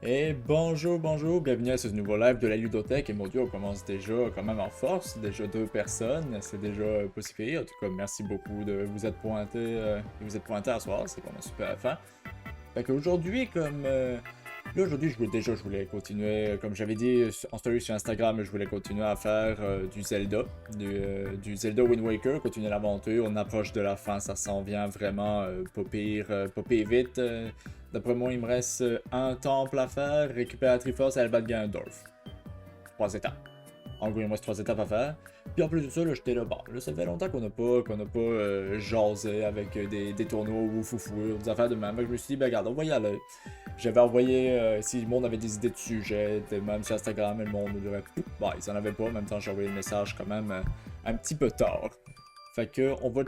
Et bonjour, bienvenue à ce nouveau live de la ludothèque. Et mon dieu, on commence déjà quand même en force, déjà deux personnes, c'est déjà pas si pire. En tout cas, merci beaucoup de vous être pointé à soir, c'est vraiment super à faire. Fait qu'aujourd'hui, là, aujourd'hui, je voulais continuer, comme j'avais dit en story sur Instagram, je voulais continuer à faire du Zelda Wind Waker, continuer l'aventure. On approche de la fin, ça s'en vient vraiment pas pire vite. D'après moi, il me reste un temple à faire, récupérer la Triforce et aller battre Ganondorf. Trois étapes. En gros, il me reste trois étapes à faire. Puis en plus de ça, là, j'étais là, bon, là, ça fait longtemps qu'on n'a pas jasé avec des tournois ou foufou, des affaires de même. Fait que je me suis dit, ben regarde, on va y aller. J'avais envoyé, si le monde avait des idées de sujets, même sur Instagram, le monde me dirait, bon, ils en avaient pas, en même temps, j'ai envoyé le message quand même un petit peu tard. Fait que, on va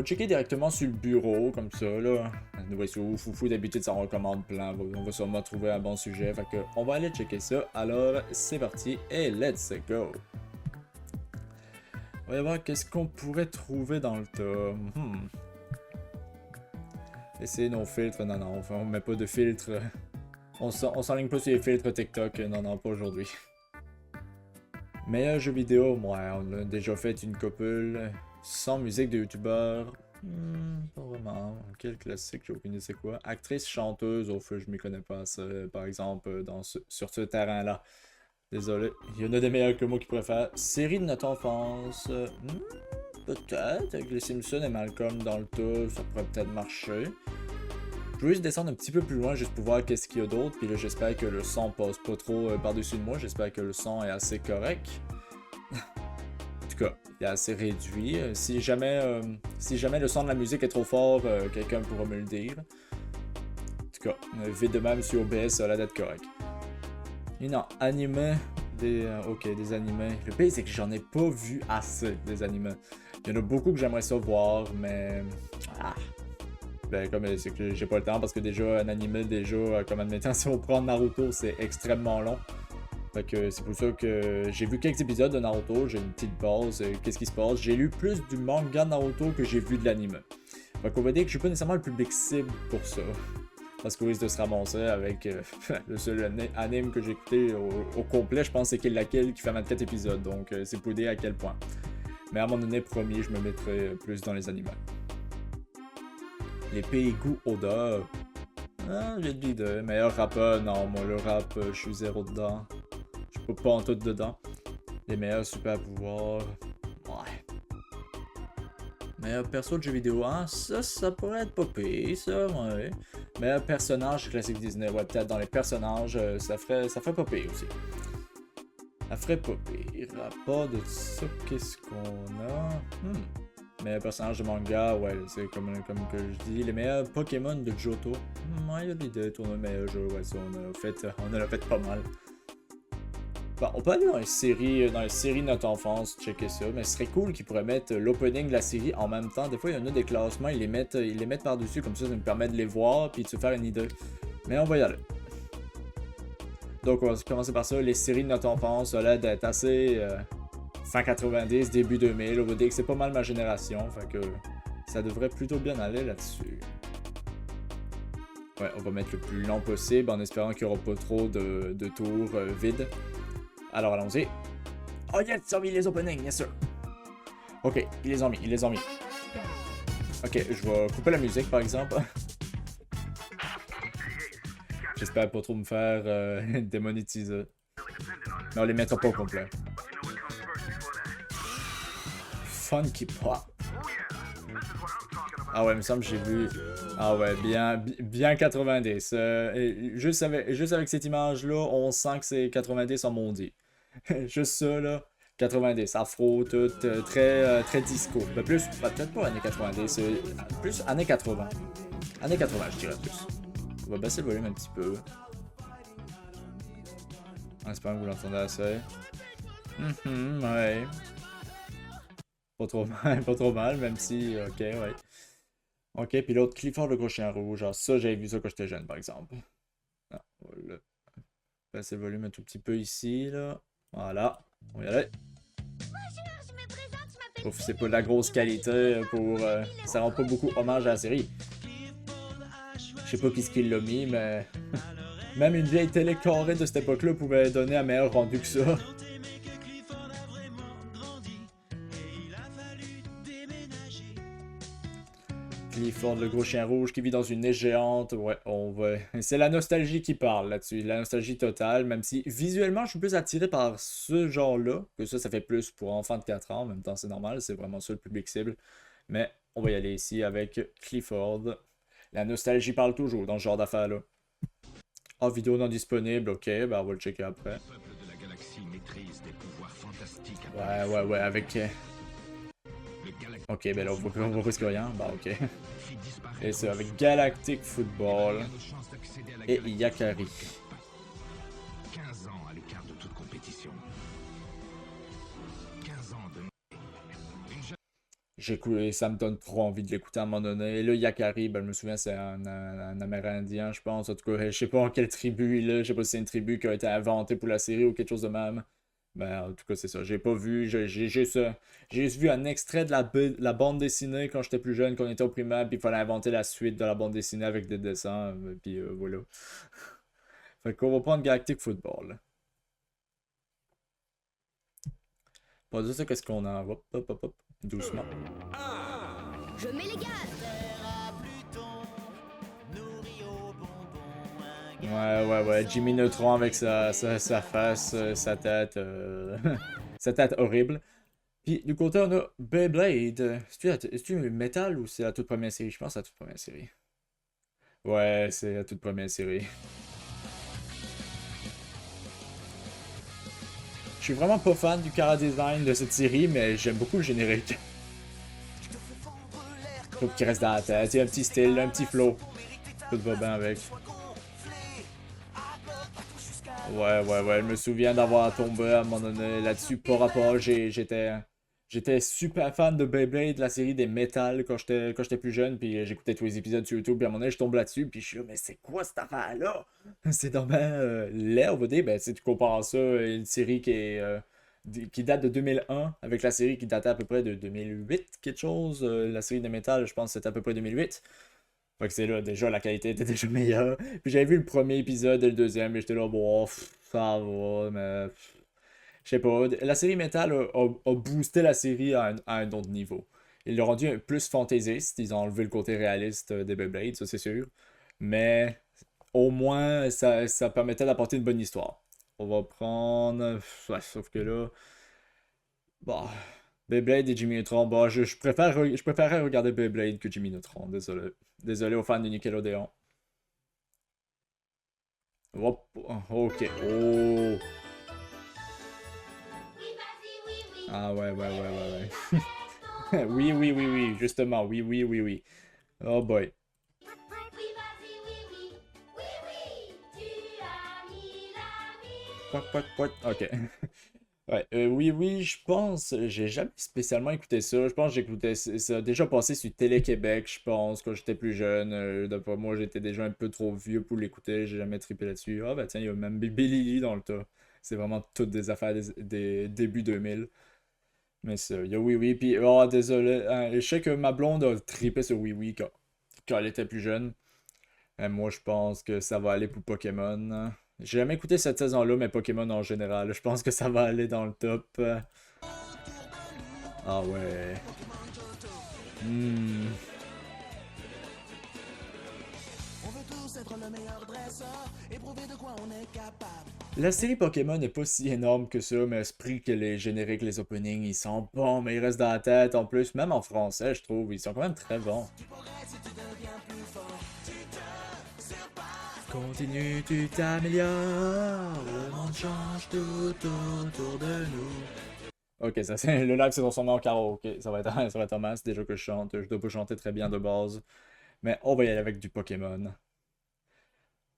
checker directement sur le bureau, comme ça, là. Nous voici au foufou, d'habitude, ça en recommande plein. On va sûrement trouver un bon sujet. Fait que, on va aller checker ça. Alors, c'est parti et let's go! On va y voir qu'est-ce qu'on pourrait trouver dans le tome. Essayer nos filtres. Non, non, on met pas de filtres. On s'enligne pas sur les filtres TikTok. Non, non, pas aujourd'hui. Meilleur jeu vidéo, ouais, on a déjà fait une couple. Sans musique de youtubeur. Pas vraiment. Quel classique, j'ai aucune idée c'est quoi. Actrice, chanteuse, au feu, je m'y connais pas assez, par exemple, sur ce terrain-là. Désolé, il y en a des meilleurs que moi qui préfèrent. Série de notre enfance. Peut-être, avec les Simpsons et Malcolm dans le top, ça pourrait peut-être marcher. Je veux juste descendre un petit peu plus loin, juste pour voir qu'est-ce qu'il y a d'autre. Puis là, j'espère que le son passe pas trop par-dessus de moi. J'espère que le son est assez correct. En tout cas, il est assez réduit. Si jamais le son de la musique est trop fort, quelqu'un pourra me le dire. En tout cas, vite de même sur OBS, ça a l'air d'être correct. Et non, animé, ok, des animés. Le pire, c'est que j'en ai pas vu assez des animés. Il y en a beaucoup que j'aimerais ça voir, mais... Ah. Ben, comme c'est que j'ai pas le temps, parce que déjà, un animé, comme admettant, si on prend Naruto, c'est extrêmement long. Fait que c'est pour ça que j'ai vu quelques épisodes de Naruto, j'ai une petite base, qu'est-ce qui se passe. J'ai lu plus du manga Naruto que j'ai vu de l'anime. Fait qu'on va dire que je suis pas nécessairement le public cible pour ça. Parce qu'on risque de se ramasser avec le seul anime que j'ai écouté au complet, je pense c'est Kill la Kill qui fait 24 épisodes, donc c'est pour dire à quel point. Mais à mon donné, premier, je me mettrais plus dans les animés. Les pays goût odeur. Ah, j'ai dit de meilleur rappeur, non, moi le rap, je suis zéro dedans. Je suis pas en tout dedans. Les meilleurs super pouvoirs. Ouais. Meilleur perso de jeu vidéo, hein, ça pourrait être pas pire, ça, ouais. Meilleur personnage classique Disney, ouais, peut-être dans les personnages, ça ferait pas pire aussi. Ça ferait pas pire. À part de ça, qu'est-ce qu'on a? Meilleur personnage de manga, ouais, c'est comme que je dis. Les meilleurs Pokémon de Johto. Ouais, il y a l'idée de tourner meilleur jeu, ouais, ça, on en a fait pas mal. Bon, on peut aller dans les séries de notre enfance, checker ça, mais ce serait cool qu'ils pourraient mettre l'opening de la série en même temps. Des fois, il y en a des classements, ils les mettent par-dessus, comme ça nous permet de les voir, puis de se faire une idée. Mais on va y aller. Donc, on va commencer par ça. Les séries de notre enfance, ça a l'air d'être assez 190, début 2000. On va dire que c'est pas mal ma génération, fait que ça devrait plutôt bien aller là-dessus. Ouais, on va mettre le plus long possible en espérant qu'il n'y aura pas trop de tours vides. Alors allons-y. Oh yes, ils ont mis les openings, bien sûr. Ok, ils les ont mis. Ok, je vais couper la musique par exemple. J'espère pas trop me faire démonétiser. Mais on les mettra pas au complet. Funky Pop. Ah ouais, il me semble que j'ai vu... Ah ouais, bien 90. Juste avec cette image-là, on sent que c'est 90 en maudit. Juste ça, là. 90, afro, tout, très disco. Mais plus, peut-être pas années 90, plus années 80. Années 80, je dirais plus. On va baisser le volume un petit peu. En espérant que vous l'entendez assez. Ouais. Pas trop mal, pas trop mal, même si, ok, ouais. Ok, puis l'autre, Clifford le gros chien rouge. Genre, ça, j'avais vu ça quand j'étais jeune, par exemple. Ah, voilà. Baisser le volume un tout petit peu ici, là. Voilà. On va y aller. Ouf, c'est pas de la grosse qualité pour... ça rend pas beaucoup hommage à la série. Je sais pas qui ce qui l'a mis, mais... Même une vieille télé carrée de cette époque-là pouvait donner un meilleur rendu que ça. Clifford, le gros chien rouge qui vit dans une neige géante. Ouais, on va. C'est la nostalgie qui parle là-dessus. La nostalgie totale, même si visuellement je suis plus attiré par ce genre-là. Que ça fait plus pour enfants de 4 ans. En même temps, c'est normal, c'est vraiment ça le public cible. Mais on va y aller ici avec Clifford. La nostalgie parle toujours dans ce genre d'affaires-là. Ah, vidéo non disponible, ok, ben on va le checker après. Ouais, avec. Ok, ben là, on voit presque rien. Bah, ok. Et c'est avec Galactic Football et Yakari. 15 ans à l'écart de toute compétition. 15 ans de... J'écoute, ça me donne trop envie de l'écouter à un moment donné. Et là, Yakari, ben, je me souviens, c'est un Amérindien, je pense. En tout cas, je sais pas en quelle tribu il est. Je sais pas si c'est une tribu qui a été inventée pour la série ou quelque chose de même. Ben, en tout cas, c'est ça. J'ai pas vu. J'ai juste vu un extrait de la bande dessinée quand j'étais plus jeune, quand on était au primaire, puis il fallait inventer la suite de la bande dessinée avec des dessins. Puis voilà. Fait qu'on va prendre Galactic Football. Pas dire ça, qu'est-ce qu'on a. Hop, hop, hop, hop. Doucement. Je mets les gaz. Ouais. Jimmy Neutron avec sa face, sa tête. Sa tête horrible. Puis du côté, on a Beyblade. Est-ce le métal ou c'est la toute première série? Je pense que c'est la toute première série. Ouais, c'est la toute première série. Je suis vraiment pas fan du chara design de cette série, mais j'aime beaucoup le générique. Je trouve qu'il reste dans la tête. Il y a un petit style, un petit flow. Tout va bien avec. Ouais. Je me souviens d'avoir tombé à un moment donné là-dessus. Par rapport, j'étais super fan de Beyblade, la série des métal quand j'étais plus jeune. Puis j'écoutais tous les épisodes sur YouTube. Puis à un moment donné, je tombe là-dessus. Puis je suis là, mais c'est quoi cette affaire-là? C'est dommage laid, on va dire. Ben, si tu compares ça à une série qui date de 2001 avec la série qui datait à peu près de 2008, quelque chose. La série de métal, je pense que c'était à peu près 2008. Fait que c'est là, déjà, la qualité était déjà meilleure. Puis j'avais vu le premier épisode et le deuxième, et j'étais là, bon, ça va, mais. Je sais pas. La série Metal a boosté la série à un autre niveau. Ils l'ont rendu plus fantaisiste, ils ont enlevé le côté réaliste des Beyblade, ça c'est sûr. Mais au moins, ça permettait d'apporter une bonne histoire. On va prendre. Ouais, sauf que là. Bah. Beyblade et Jimmy Neutron. Bah, je préférerais regarder Beyblade que Jimmy Neutron, désolé. Désolé aux fans de Nickelodeon. Hop, ok. Oh. Ah ouais. Oui, justement, oui. Oh boy. Pouac. Ok. Ouais, oui, je pense. J'ai jamais spécialement écouté ça. Je pense que j'écoutais ça a déjà passé sur Télé-Québec, je pense, quand j'étais plus jeune. D'après moi, j'étais déjà un peu trop vieux pour l'écouter. J'ai jamais trippé là-dessus. Ah, bah tiens, il y a même Billy Lee dans le tas. C'est vraiment toutes des affaires des débuts 2000. Mais ça, il y a Oui, puis oh, désolé. Je sais que ma blonde a trippé sur Oui quand elle était plus jeune. Moi, je pense que ça va aller pour Pokémon. J'ai jamais écouté cette saison-là, mais Pokémon en général. Je pense que ça va aller dans le top. Ah ouais. Hmm. La série Pokémon n'est pas si énorme que ça, mais esprit que les génériques, les openings, ils sont bons, mais ils restent dans la tête en plus. Même en français, je trouve, ils sont quand même très bons. Continue, tu t'améliores, le monde change tout autour de nous. Ok, ça c'est le live, c'est son nom en karaoké. Ça va être un masse déjà que je chante. Je dois pas chanter très bien de base. Mais on va y aller avec du Pokémon.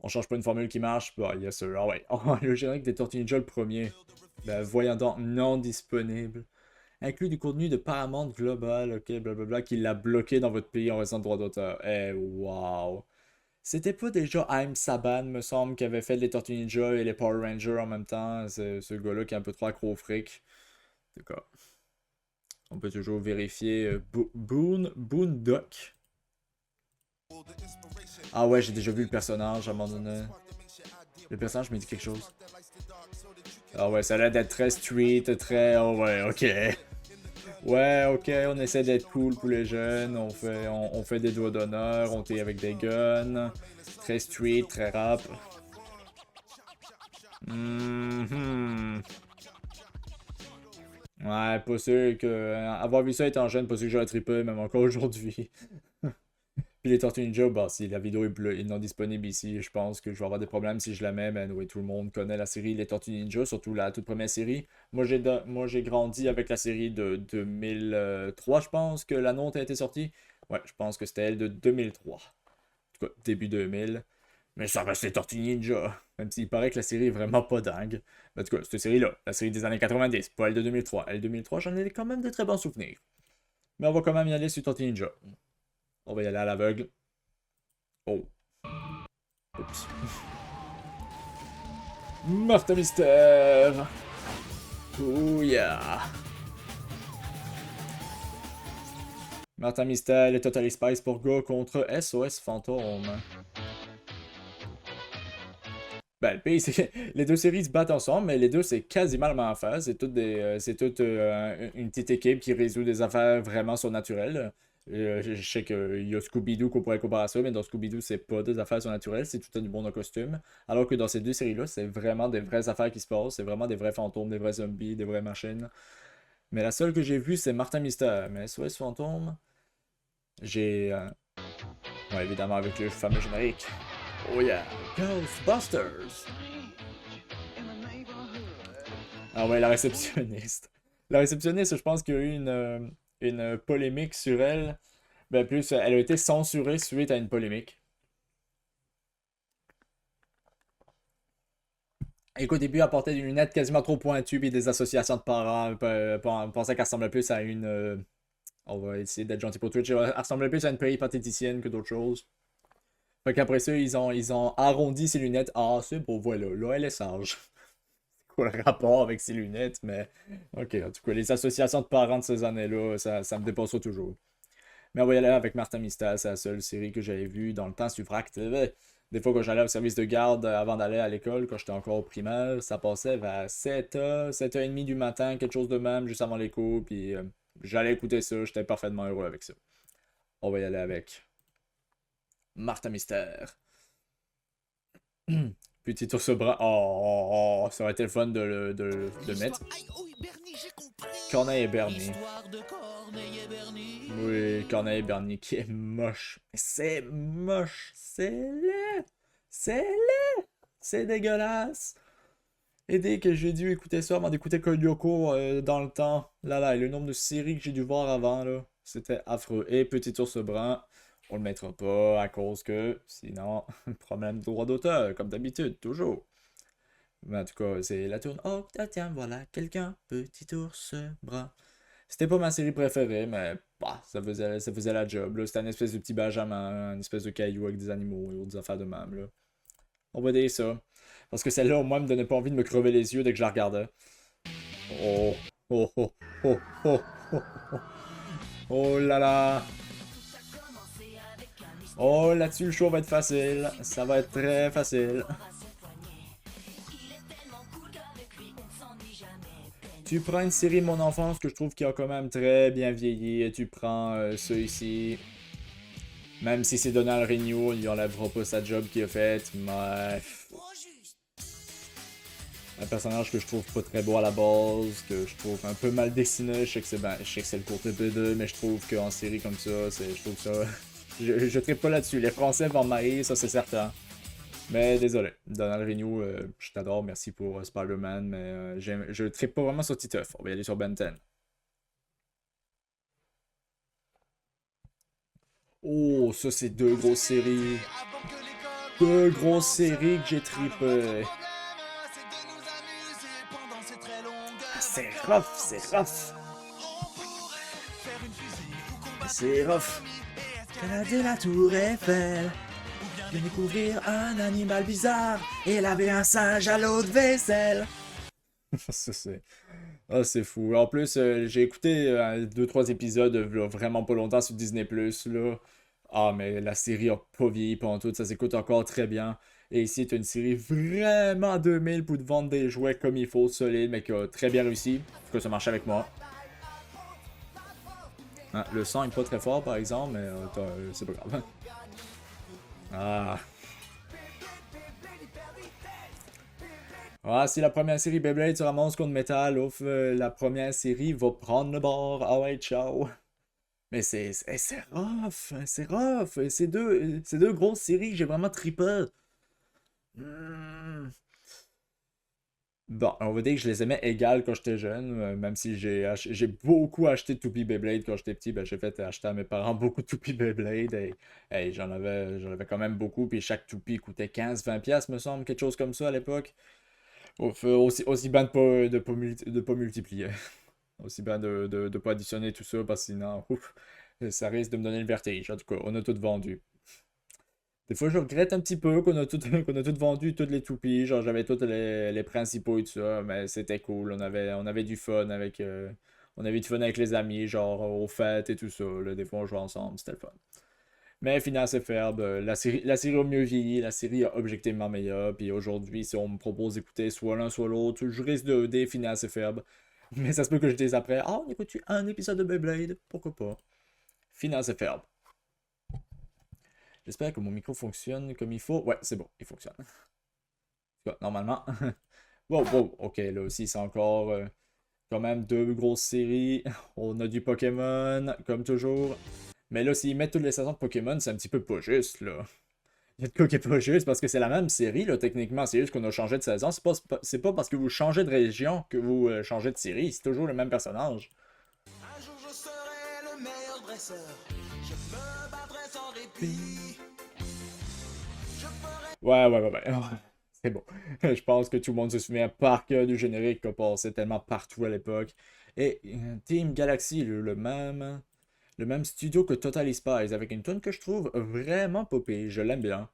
On change pas une formule qui marche? Bah, yes sir. Ah ouais. Oh, le générique des Tortues Ninja, le premier. Ben, voyons donc, non disponible. Inclut du contenu de Paramount Global, ok, blablabla, qui l'a bloqué dans votre pays en raison de droit d'auteur. Eh, wow. C'était pas déjà Haim Saban, me semble, qui avait fait les Tortues Ninja et les Power Rangers en même temps. C'est ce gars-là qui est un peu trop accro au fric. D'accord. On peut toujours vérifier Boondock. Ah ouais, j'ai déjà vu le personnage à un moment donné. Le personnage me dit quelque chose. Ah ouais, ça a l'air d'être très street, très... Oh ouais, ok. Ouais, ok, on essaie d'être cool pour les jeunes, on fait des doigts d'honneur, on t'est avec des guns. Très street, très rap. Mhm. Ouais, pas sûr que... Avoir vu ça étant jeune, pas sûr que j'aurais trippé, même encore aujourd'hui. Puis les Tortues Ninja, bah, si la vidéo est non disponible ici, je pense que je vais avoir des problèmes si je la mets. Mais oui, tout le monde connaît la série Les Tortues Ninja, surtout la toute première série. Moi, j'ai grandi avec la série de 2003, je pense, que la nôtre a été sortie. Ouais, je pense que c'était elle de 2003. En tout cas, début 2000. Mais ça reste les Tortues Ninja. Même s'il paraît que la série est vraiment pas dingue. Mais en tout cas, cette série-là, la série des années 90, pas elle de 2003. Elle de 2003, j'en ai quand même de très bons souvenirs. Mais on va quand même y aller sur Tortues Ninja. On va y aller à l'aveugle. Oh. Oups. Martha Mystère. Oh yeah. Martha Mystère et Totally Spice pour Go contre SOS Fantôme. Ben, le pire, c'est que les deux séries se battent ensemble, mais les deux, c'est quasiment la même affaire. C'est toute une petite équipe qui résout des affaires vraiment surnaturelles. Je sais qu'il y a Scooby-Doo qu'on pourrait comparer à ça, mais dans Scooby-Doo, c'est pas des affaires surnaturelles, c'est tout du monde en costume. Alors que dans ces deux séries-là, c'est vraiment des vraies affaires qui se passent, c'est vraiment des vrais fantômes, des vrais zombies, des vraies machines. Mais la seule que j'ai vue, c'est Martin Mystère. Mais SOS Fantôme, j'ai... ouais, évidemment, avec le fameux générique. Oh yeah, Ghostbusters! Ah ouais, la réceptionniste. La réceptionniste, je pense qu'il y a eu une polémique sur elle. Ben plus, elle a été censurée suite à une polémique. Et qu'au début, elle portait des lunettes quasiment trop pointues, puis des associations de parents pensaient qu'elle ressemblait plus à une... on va essayer d'être gentil pour Twitch. Elle ressemblait plus à une péripatéticienne que d'autres choses. Fait qu'après ça, ils ont arrondi ses lunettes. Ah, c'est beau, voilà. Là, elle est sage. C'est quoi le rapport avec ses lunettes? Mais, ok, en tout cas, les associations de parents de ces années-là, ça me dépasse toujours. Mais on va y aller avec Martin Mystère, c'est la seule série que j'avais vue dans le temps sur Vrac TV. Des fois, quand j'allais au service de garde avant d'aller à l'école, quand j'étais encore au primaire, ça passait vers 7h, 7h30 du matin, quelque chose de même, juste avant les cours, puis j'allais écouter ça, j'étais parfaitement heureux avec ça. On va y aller avec Martin Mystère. Petit ours brun. Oh, ça aurait été le fun de mettre. Corneille et Bernie. Oui, Corneille et Bernie qui est moche. C'est moche. C'est laid. C'est laid. C'est dégueulasse. Et dès que j'ai dû écouter ça avant d'écouter Kolyoko dans le temps, là, et le nombre de séries que j'ai dû voir avant, là, c'était affreux. Et Petit ours brun, on le mettra pas à cause que, sinon, problème de droit d'auteur, comme d'habitude, toujours. Mais en tout cas, c'est la tourne. Oh, tiens, voilà, quelqu'un, Petit ours brun. C'était pas ma série préférée, mais bah, ça faisait la job. Là. C'était une espèce de petit Benjamin, une espèce de caillou avec des animaux et autres affaires de même. Là. On va dire ça. Parce que celle-là, au moins, me donnait pas envie de me crever les yeux dès que je la regardais. Oh, oh, oh, oh, oh, oh, oh, oh là là. Oh, là-dessus, le show va être facile. Ça va être très facile. Tu prends une série de mon enfance que je trouve qui a quand même très bien vieilli et tu prends ça ici. Même si c'est Donald Renew, il enlèvera pas sa job qu'il a faite, mais... Un personnage que je trouve pas très beau à la base, que je trouve un peu mal dessiné, je sais que c'est le côté B2, mais je trouve qu'en série comme ça, je trouve ça... je trippe pas là-dessus, les Français vont m'haïr, ça c'est certain. Mais désolé, Donald Renew, je t'adore, merci pour Spider-Man, mais je trippe pas vraiment sur Titeuf. On va y aller sur Ben 10. Oh, ça c'est deux grosses séries. Deux grosses séries que j'ai trippé. Ah, c'est rough, c'est rough. C'est rough. Canadien la tour Eiffel. De découvrir un animal bizarre et laver un singe à l'eau de vaisselle. Ça, c'est... Ah, c'est fou. En plus, j'ai écouté 2-3 épisodes là, vraiment pas longtemps sur Disney+, là. Ah, mais la série a pas vieilli pendant tout, ça s'écoute encore très bien. Et ici, c'est une série vraiment 2000 pour te vendre des jouets comme il faut, solide, mais qui a très bien réussi. En tout cas, ça marche avec moi. Hein, le son est pas très fort, par exemple, mais c'est pas grave. Ah. Ah, si la première série Beyblade se ramasse contre Metal, ouf, la première série va prendre le bord. Ah ouais, ciao. Mais c'est rough, c'est rough. C'est deux grosses séries que j'ai vraiment trippé. Hmm. Bon, on va dire que je les aimais égales quand j'étais jeune, même si j'ai beaucoup acheté de Toupee Beyblade quand j'étais petit, ben j'ai fait acheter à mes parents beaucoup de Toupee Beyblade et j'en avais quand même beaucoup, puis chaque Toupee coûtait 15-20$, me semble, quelque chose comme ça à l'époque. Aussi bien de pas multiplier. Aussi bien de pas additionner tout ça, parce que sinon, ouf, ça risque de me donner le vertige. En tout cas, on a tout vendu. Des fois, je regrette un petit peu qu'on a tout, qu'on a tout vendu, toutes les toupies. Genre, j'avais tous les principaux et tout ça, mais c'était cool. On avait du fun avec, on avait du fun avec les amis, genre aux fêtes et tout ça. Là, des fois, on jouait ensemble, c'était le fun. Mais Phineas et Ferb, la série a mieux vieilli, la série a objectivement meilleur. Puis aujourd'hui, si on me propose d'écouter soit l'un soit l'autre, je risque de des Phineas et Ferb. Mais ça se peut que je dise après, ah, on écoute un épisode de Beyblade, pourquoi pas. Phineas et Ferb. J'espère que mon micro fonctionne comme il faut. Ouais, c'est bon, il fonctionne. Normalement. Wow, wow, ok, là aussi, c'est encore quand même deux grosses séries. On a du Pokémon, comme toujours. Mais là, s'ils mettent toutes les saisons de Pokémon, c'est un petit peu pas juste, là. Il y a de quoi qui est pas juste, parce que c'est la même série, là, techniquement. C'est juste qu'on a changé de saison. C'est pas parce que vous changez de région que vous changez de série. C'est toujours le même personnage. Un jour je serai le meilleur dresseur. Je me battrai sans répit. Ouais. C'est bon. Je pense que tout le monde se souvient par cœur du générique qu'on passait tellement partout à l'époque. Et Team Galaxy, le même studio que Totally Spies, avec une tune que je trouve vraiment popée. Je l'aime bien.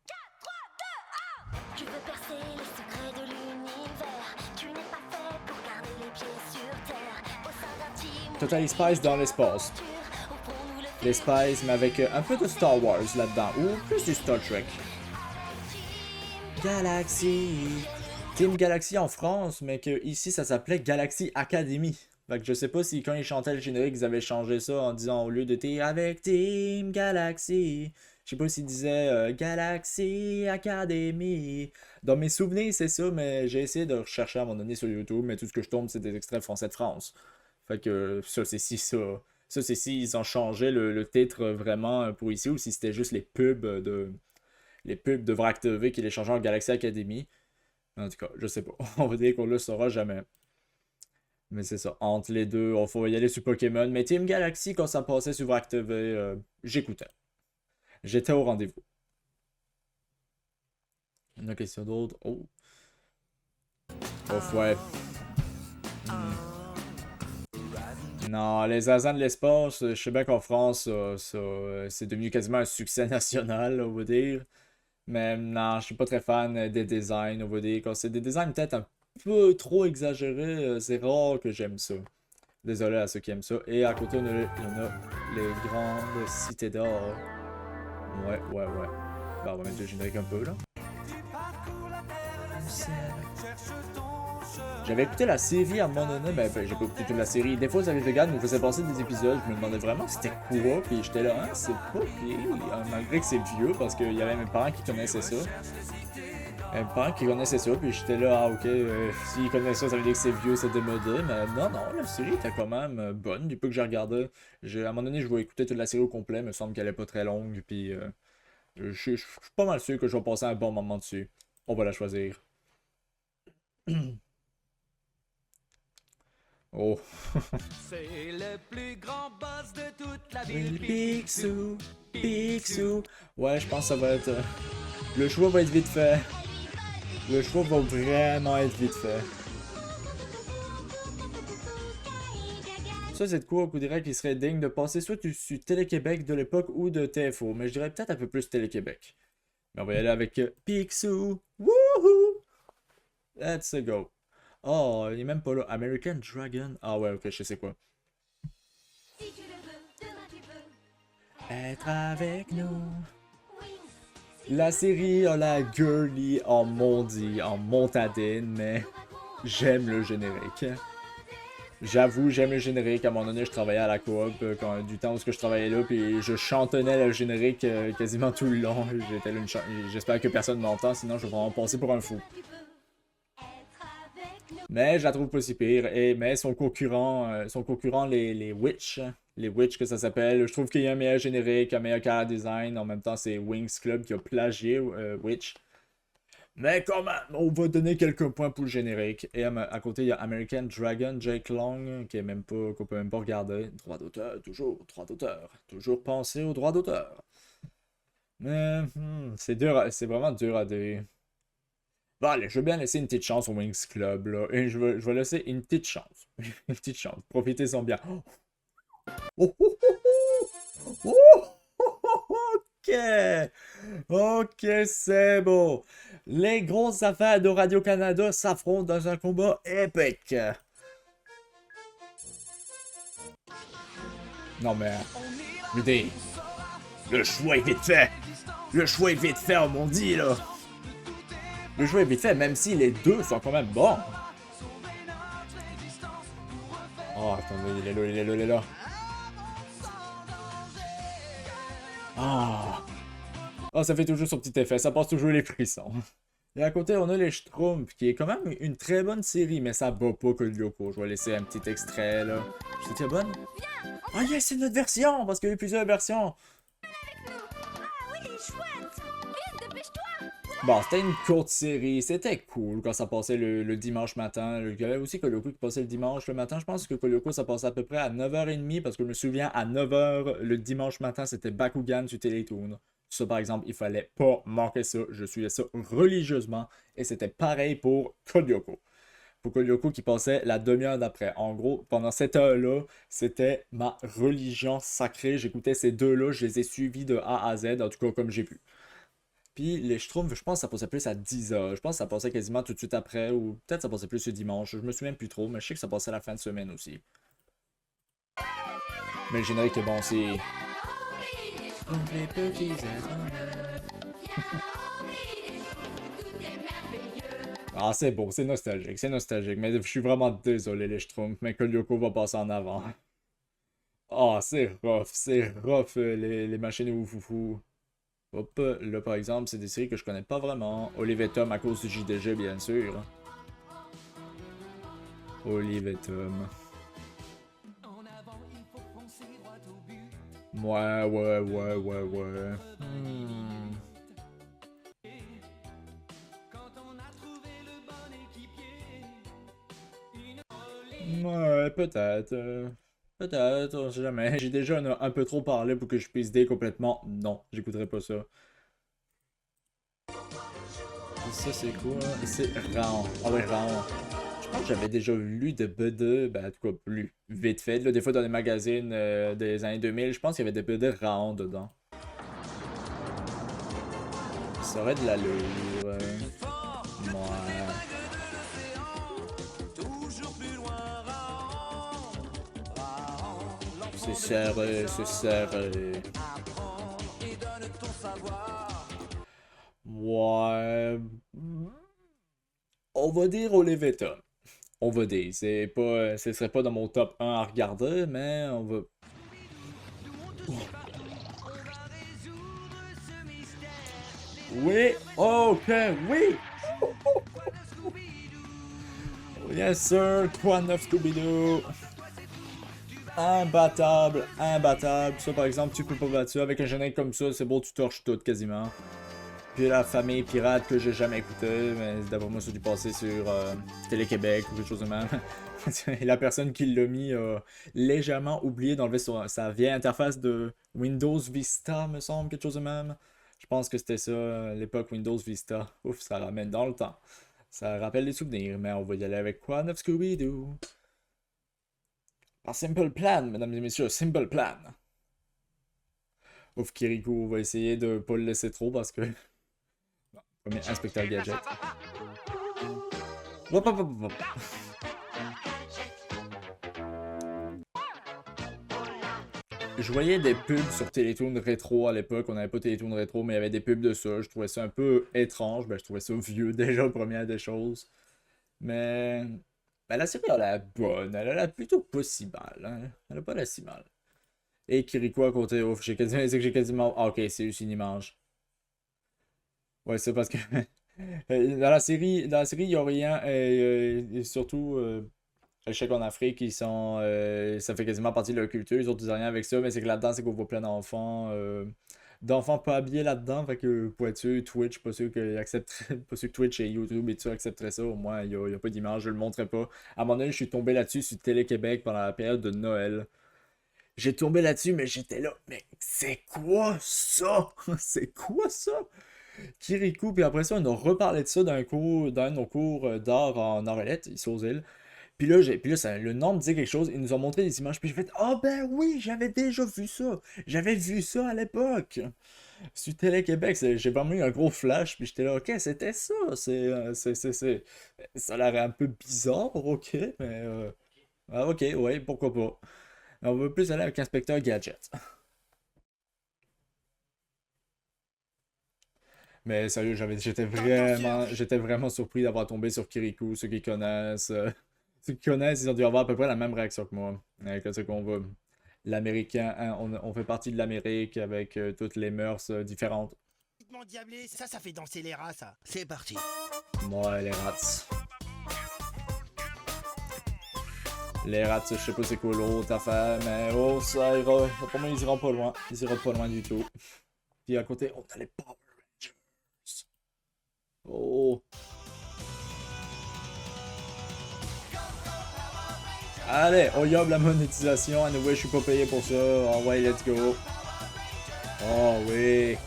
Tu veux percer les secrets de l'univers. Tu n'es pas fait pour garder les pieds sur terre. Au sein d'un team, Totally Spies dans l'espace. au fond, nous le Les Spies, mais avec un peu de Star Wars là-dedans, ou plus du Star Trek. Galaxy. Team Galaxy en France, mais que ici ça s'appelait Galaxy Academy. Fait que je sais pas si quand ils chantaient le générique, ils avaient changé ça en disant au lieu de T'es avec Team Galaxy. Je sais pas s'ils disaient Galaxy Academy. Dans mes souvenirs, c'est ça, mais j'ai essayé de rechercher à un moment donné sur YouTube, mais tout ce que je tombe, c'est des extraits français de France. Fait que ça, c'est si ça. Ça, c'est si ils ont changé le titre vraiment pour ici, ou si c'était juste les pubs de Vrac TV qui les changeaient en Galaxy Academy. En tout cas, je sais pas. On va dire qu'on le saura jamais. Mais c'est ça. Entre les deux, on faut y aller sur Pokémon. Mais Team Galaxy, quand ça passait sur Vrac TV, j'écoutais. J'étais au rendez-vous. Une question d'autre. Oh. Ouf, ouais. Non, les Azans de l'espace, je sais bien qu'en France, c'est devenu quasiment un succès national, on va dire. Mais non, je suis pas très fan des designs, on va dire. Quand c'est des designs peut-être un peu trop exagérés, c'est rare que j'aime ça. Désolé à ceux qui aiment ça. Et à côté, il y en a les grandes cités d'or. Ouais. Bah, on va mettre le générique un peu, là. J'avais écouté la série à un moment donné, j'ai pas écouté toute la série. Des fois, ça regarde, me faisait passer des épisodes, je me demandais vraiment c'était quoi, puis j'étais là, hein, c'est pas pire, malgré que c'est vieux, parce qu'il y avait mes parents qui connaissaient ça. Mes parents qui connaissaient ça, puis j'étais là, ah ok, s'ils connaissent ça, ça veut dire que c'est vieux, c'est démodé, mais non, la série était quand même bonne, du peu que j'ai regardé. À un moment donné, je vais écouter toute la série au complet, il me semble qu'elle est pas très longue, puis je suis pas mal sûr que je vais passer un bon moment dessus. On va la choisir. Oh. C'est le plus grand boss de toute la Oui, ville. Picsou. Ouais, je pense que ça va être. Le choix va être vite fait. Le choix va vraiment être vite fait. Ça, c'est de quoi au coup direct qui serait digne de passer soit sur Télé-Québec de l'époque ou de TFO. Mais je dirais peut-être un peu plus Télé-Québec. Mais on va y aller avec Picsou. Wouhou! Let's go. Oh, il est même pas là. American Dragon. Ah ouais, ok, je sais quoi. Si tu le veux, demain tu peux Être avec nous. Oui, La série a la girly en mondi, en montadine, mais j'aime le générique. J'avoue, j'aime le générique. À un moment donné, je travaillais à la coop du temps où je travaillais là, puis je chantonnais le générique quasiment tout le long. J'étais là J'espère que personne m'entend, sinon je vais vraiment passer pour un fou. Mais je la trouve pas si pire. Mais son concurrent les Witch que ça s'appelle, je trouve qu'il y a un meilleur générique, un meilleur character design. En même temps, c'est Wings Club qui a plagié Witch. Mais quand même, on va donner quelques points pour le générique. Et à côté, il y a American Dragon, Jake Long, qu'on peut même pas regarder. Droit d'auteur, toujours, droit d'auteur. Toujours penser au droit d'auteur. Mais c'est vraiment dur à dire. Bon, allez, je veux bien laisser une petite chance au Wings Club, là. Et je vais laisser une petite chance. Une petite chance. Profitez-en bien. Oh, oh, oh, oh, oh, ok. Ok, c'est bon. Les grosses affaires de Radio-Canada s'affrontent dans un combat épique. Non mais... Écoutez, le choix est vite fait. Le choix est vite fait, on dit, là. Le choix est vite fait, même si les deux sont quand même bons. Oh, attendez, il est là, il est là, il est là. Ah. Oh, ça fait toujours son petit effet, ça passe toujours les frissons. Et à côté, on a les Schtroumpfs, qui est quand même une très bonne série, mais ça bat pas que le Lyoko. Je vais laisser un petit extrait, là. C'était bonne? Ah yes, c'est notre version, parce qu'il y a eu plusieurs versions. Bon, c'était une courte série, c'était cool quand ça passait le dimanche matin. Il y avait aussi Coleco qui passait le dimanche le matin. Je pense que Coleco ça passait à peu près à 9h30 parce que je me souviens à 9h le dimanche matin c'était Bakugan sur Télétoon. Ça par exemple, il fallait pas manquer ça. Je suivais ça religieusement et c'était pareil pour Coleco. Pour Coleco qui passait la demi-heure d'après. En gros, pendant cette heure-là, c'était ma religion sacrée. J'écoutais ces deux-là, je les ai suivis de A à Z, en tout cas comme j'ai pu. Puis les Schtroumpfs, je pense que ça passait plus à 10h. Je pense que ça passait quasiment tout de suite après, ou peut-être ça passait plus le dimanche. Je me souviens plus trop, mais je sais que ça passait à la fin de semaine aussi. Mais le générique est bon aussi. Les petits Ah, c'est beau, c'est nostalgique, c'est nostalgique. Mais je suis vraiment désolé, les Schtroumpfs, mais que Lyoko va passer en avant. Ah, c'est rough, les machines ou foufou. Hop, là par exemple, c'est des séries que je connais pas vraiment. Olive et Tom à cause du JDG, bien sûr. Olive et Tom. Ouais. Ouais, peut-être. Peut-être, on sait jamais. J'ai déjà un peu trop parlé pour que je puisse dire complètement non, j'écouterai pas ça. Ça, c'est quoi? C'est Raon. Ah ouais, Raon. Je pense que j'avais déjà lu de BD, ben en tout cas, lu vite fait. Là, des fois dans les magazines des années 2000, je pense qu'il y avait des BD Raon dedans. Ça aurait de l'allure. Ouais. C'est serré, c'est serré. Ouais. On va dire Olive et Tom. On va dire. C'est pas, ce serait pas dans mon top 1 à regarder, mais on va. Oui, ok, oui. Yes sir, quoi de neuf Scooby-Doo? Imbattable, imbattable. Ça par exemple, tu peux pas battre ça avec un générique comme ça, c'est bon, tu torches tout quasiment. Puis la famille pirate que j'ai jamais écouté, mais d'après moi, c'est du passé sur Télé-Québec ou quelque chose de même. Et la personne qui l'a mis a légèrement oublié d'enlever sa vieille interface de Windows Vista, me semble, quelque chose de même. Je pense que c'était ça, l'époque Windows Vista. Ouf, ça ramène dans le temps. Ça rappelle des souvenirs, mais on va y aller avec quoi, neuf Scooby-Doo? Par Simple Plan, mesdames et messieurs, Simple Plan. Ouf, Kirikou va essayer de pas le laisser trop parce que... Bon, premier inspecteur gadget. Hop, hop, hop, hop. Je voyais des pubs sur Télétoon rétro à l'époque. On n'avait pas Télétoon rétro, mais il y avait des pubs de ça. Je trouvais ça un peu étrange. Ben, je trouvais ça vieux déjà, première des choses. Mais ben, la série a l'air bonne. Elle a l'air plutôt pas si mal. Hein. Elle a pas l'air si mal. Et Kiriko à côté, ouf, j'ai quasiment, c'est que j'ai quasiment. Ah, ok, c'est juste une image. Ouais, c'est parce que dans la série, il n'y a rien. Et surtout, je sais qu'en Afrique, ça fait quasiment partie de leur culture. Ils ont tous rien avec ça, mais c'est que là-dedans, c'est qu'on voit plein d'enfants pas habillés là-dedans. Fait que pour être sûr, Twitch, pas sûr qu'ils accepteraient, pas sûr que Twitch et YouTube et tout ça accepteraient ça. Au moins, il y a pas d'image, je le montrerai pas. À un moment donné, je suis tombé là-dessus sur Télé-Québec pendant la période de Noël. J'ai tombé là-dessus, mais j'étais là. Mais c'est quoi ça? C'est quoi ça? Kirikou, puis après ça, on a reparlé de ça dans un de nos cours d'art en Arlette, ici aux îles. Puis là, le nom me disait quelque chose, ils nous ont montré des images, puis j'ai fait ah ben oui, j'avais déjà vu ça. J'avais vu ça à l'époque. Sur Télé-Québec, j'ai vraiment eu un gros flash, puis j'étais là, ok, c'était ça. Ça a l'air un peu bizarre, ok, mais. Ah, ok, ouais, pourquoi pas. On va plus aller avec Inspecteur Gadget. Mais sérieux, j'étais vraiment surpris d'avoir tombé sur Kirikou. Ceux qui connaissent, ils ont dû avoir à peu près la même réaction que moi. Avec ce qu'on veut. L'Américain, hein, on fait partie de l'Amérique avec toutes les mœurs différentes. Diablé, ça fait danser les rats, ça. C'est parti. Moi, les rats. Les rats, je sais pas c'est quoi l'autre affaire, mais oh, ça ira. Pour moi, ils iront pas loin. Ils iront pas loin du tout. Puis à côté, on a les Power Rangers. Oh. Allez, on yob la monétisation. À nouveau, je suis pas payé pour ça. Oh ouais, let's go. Oh oui.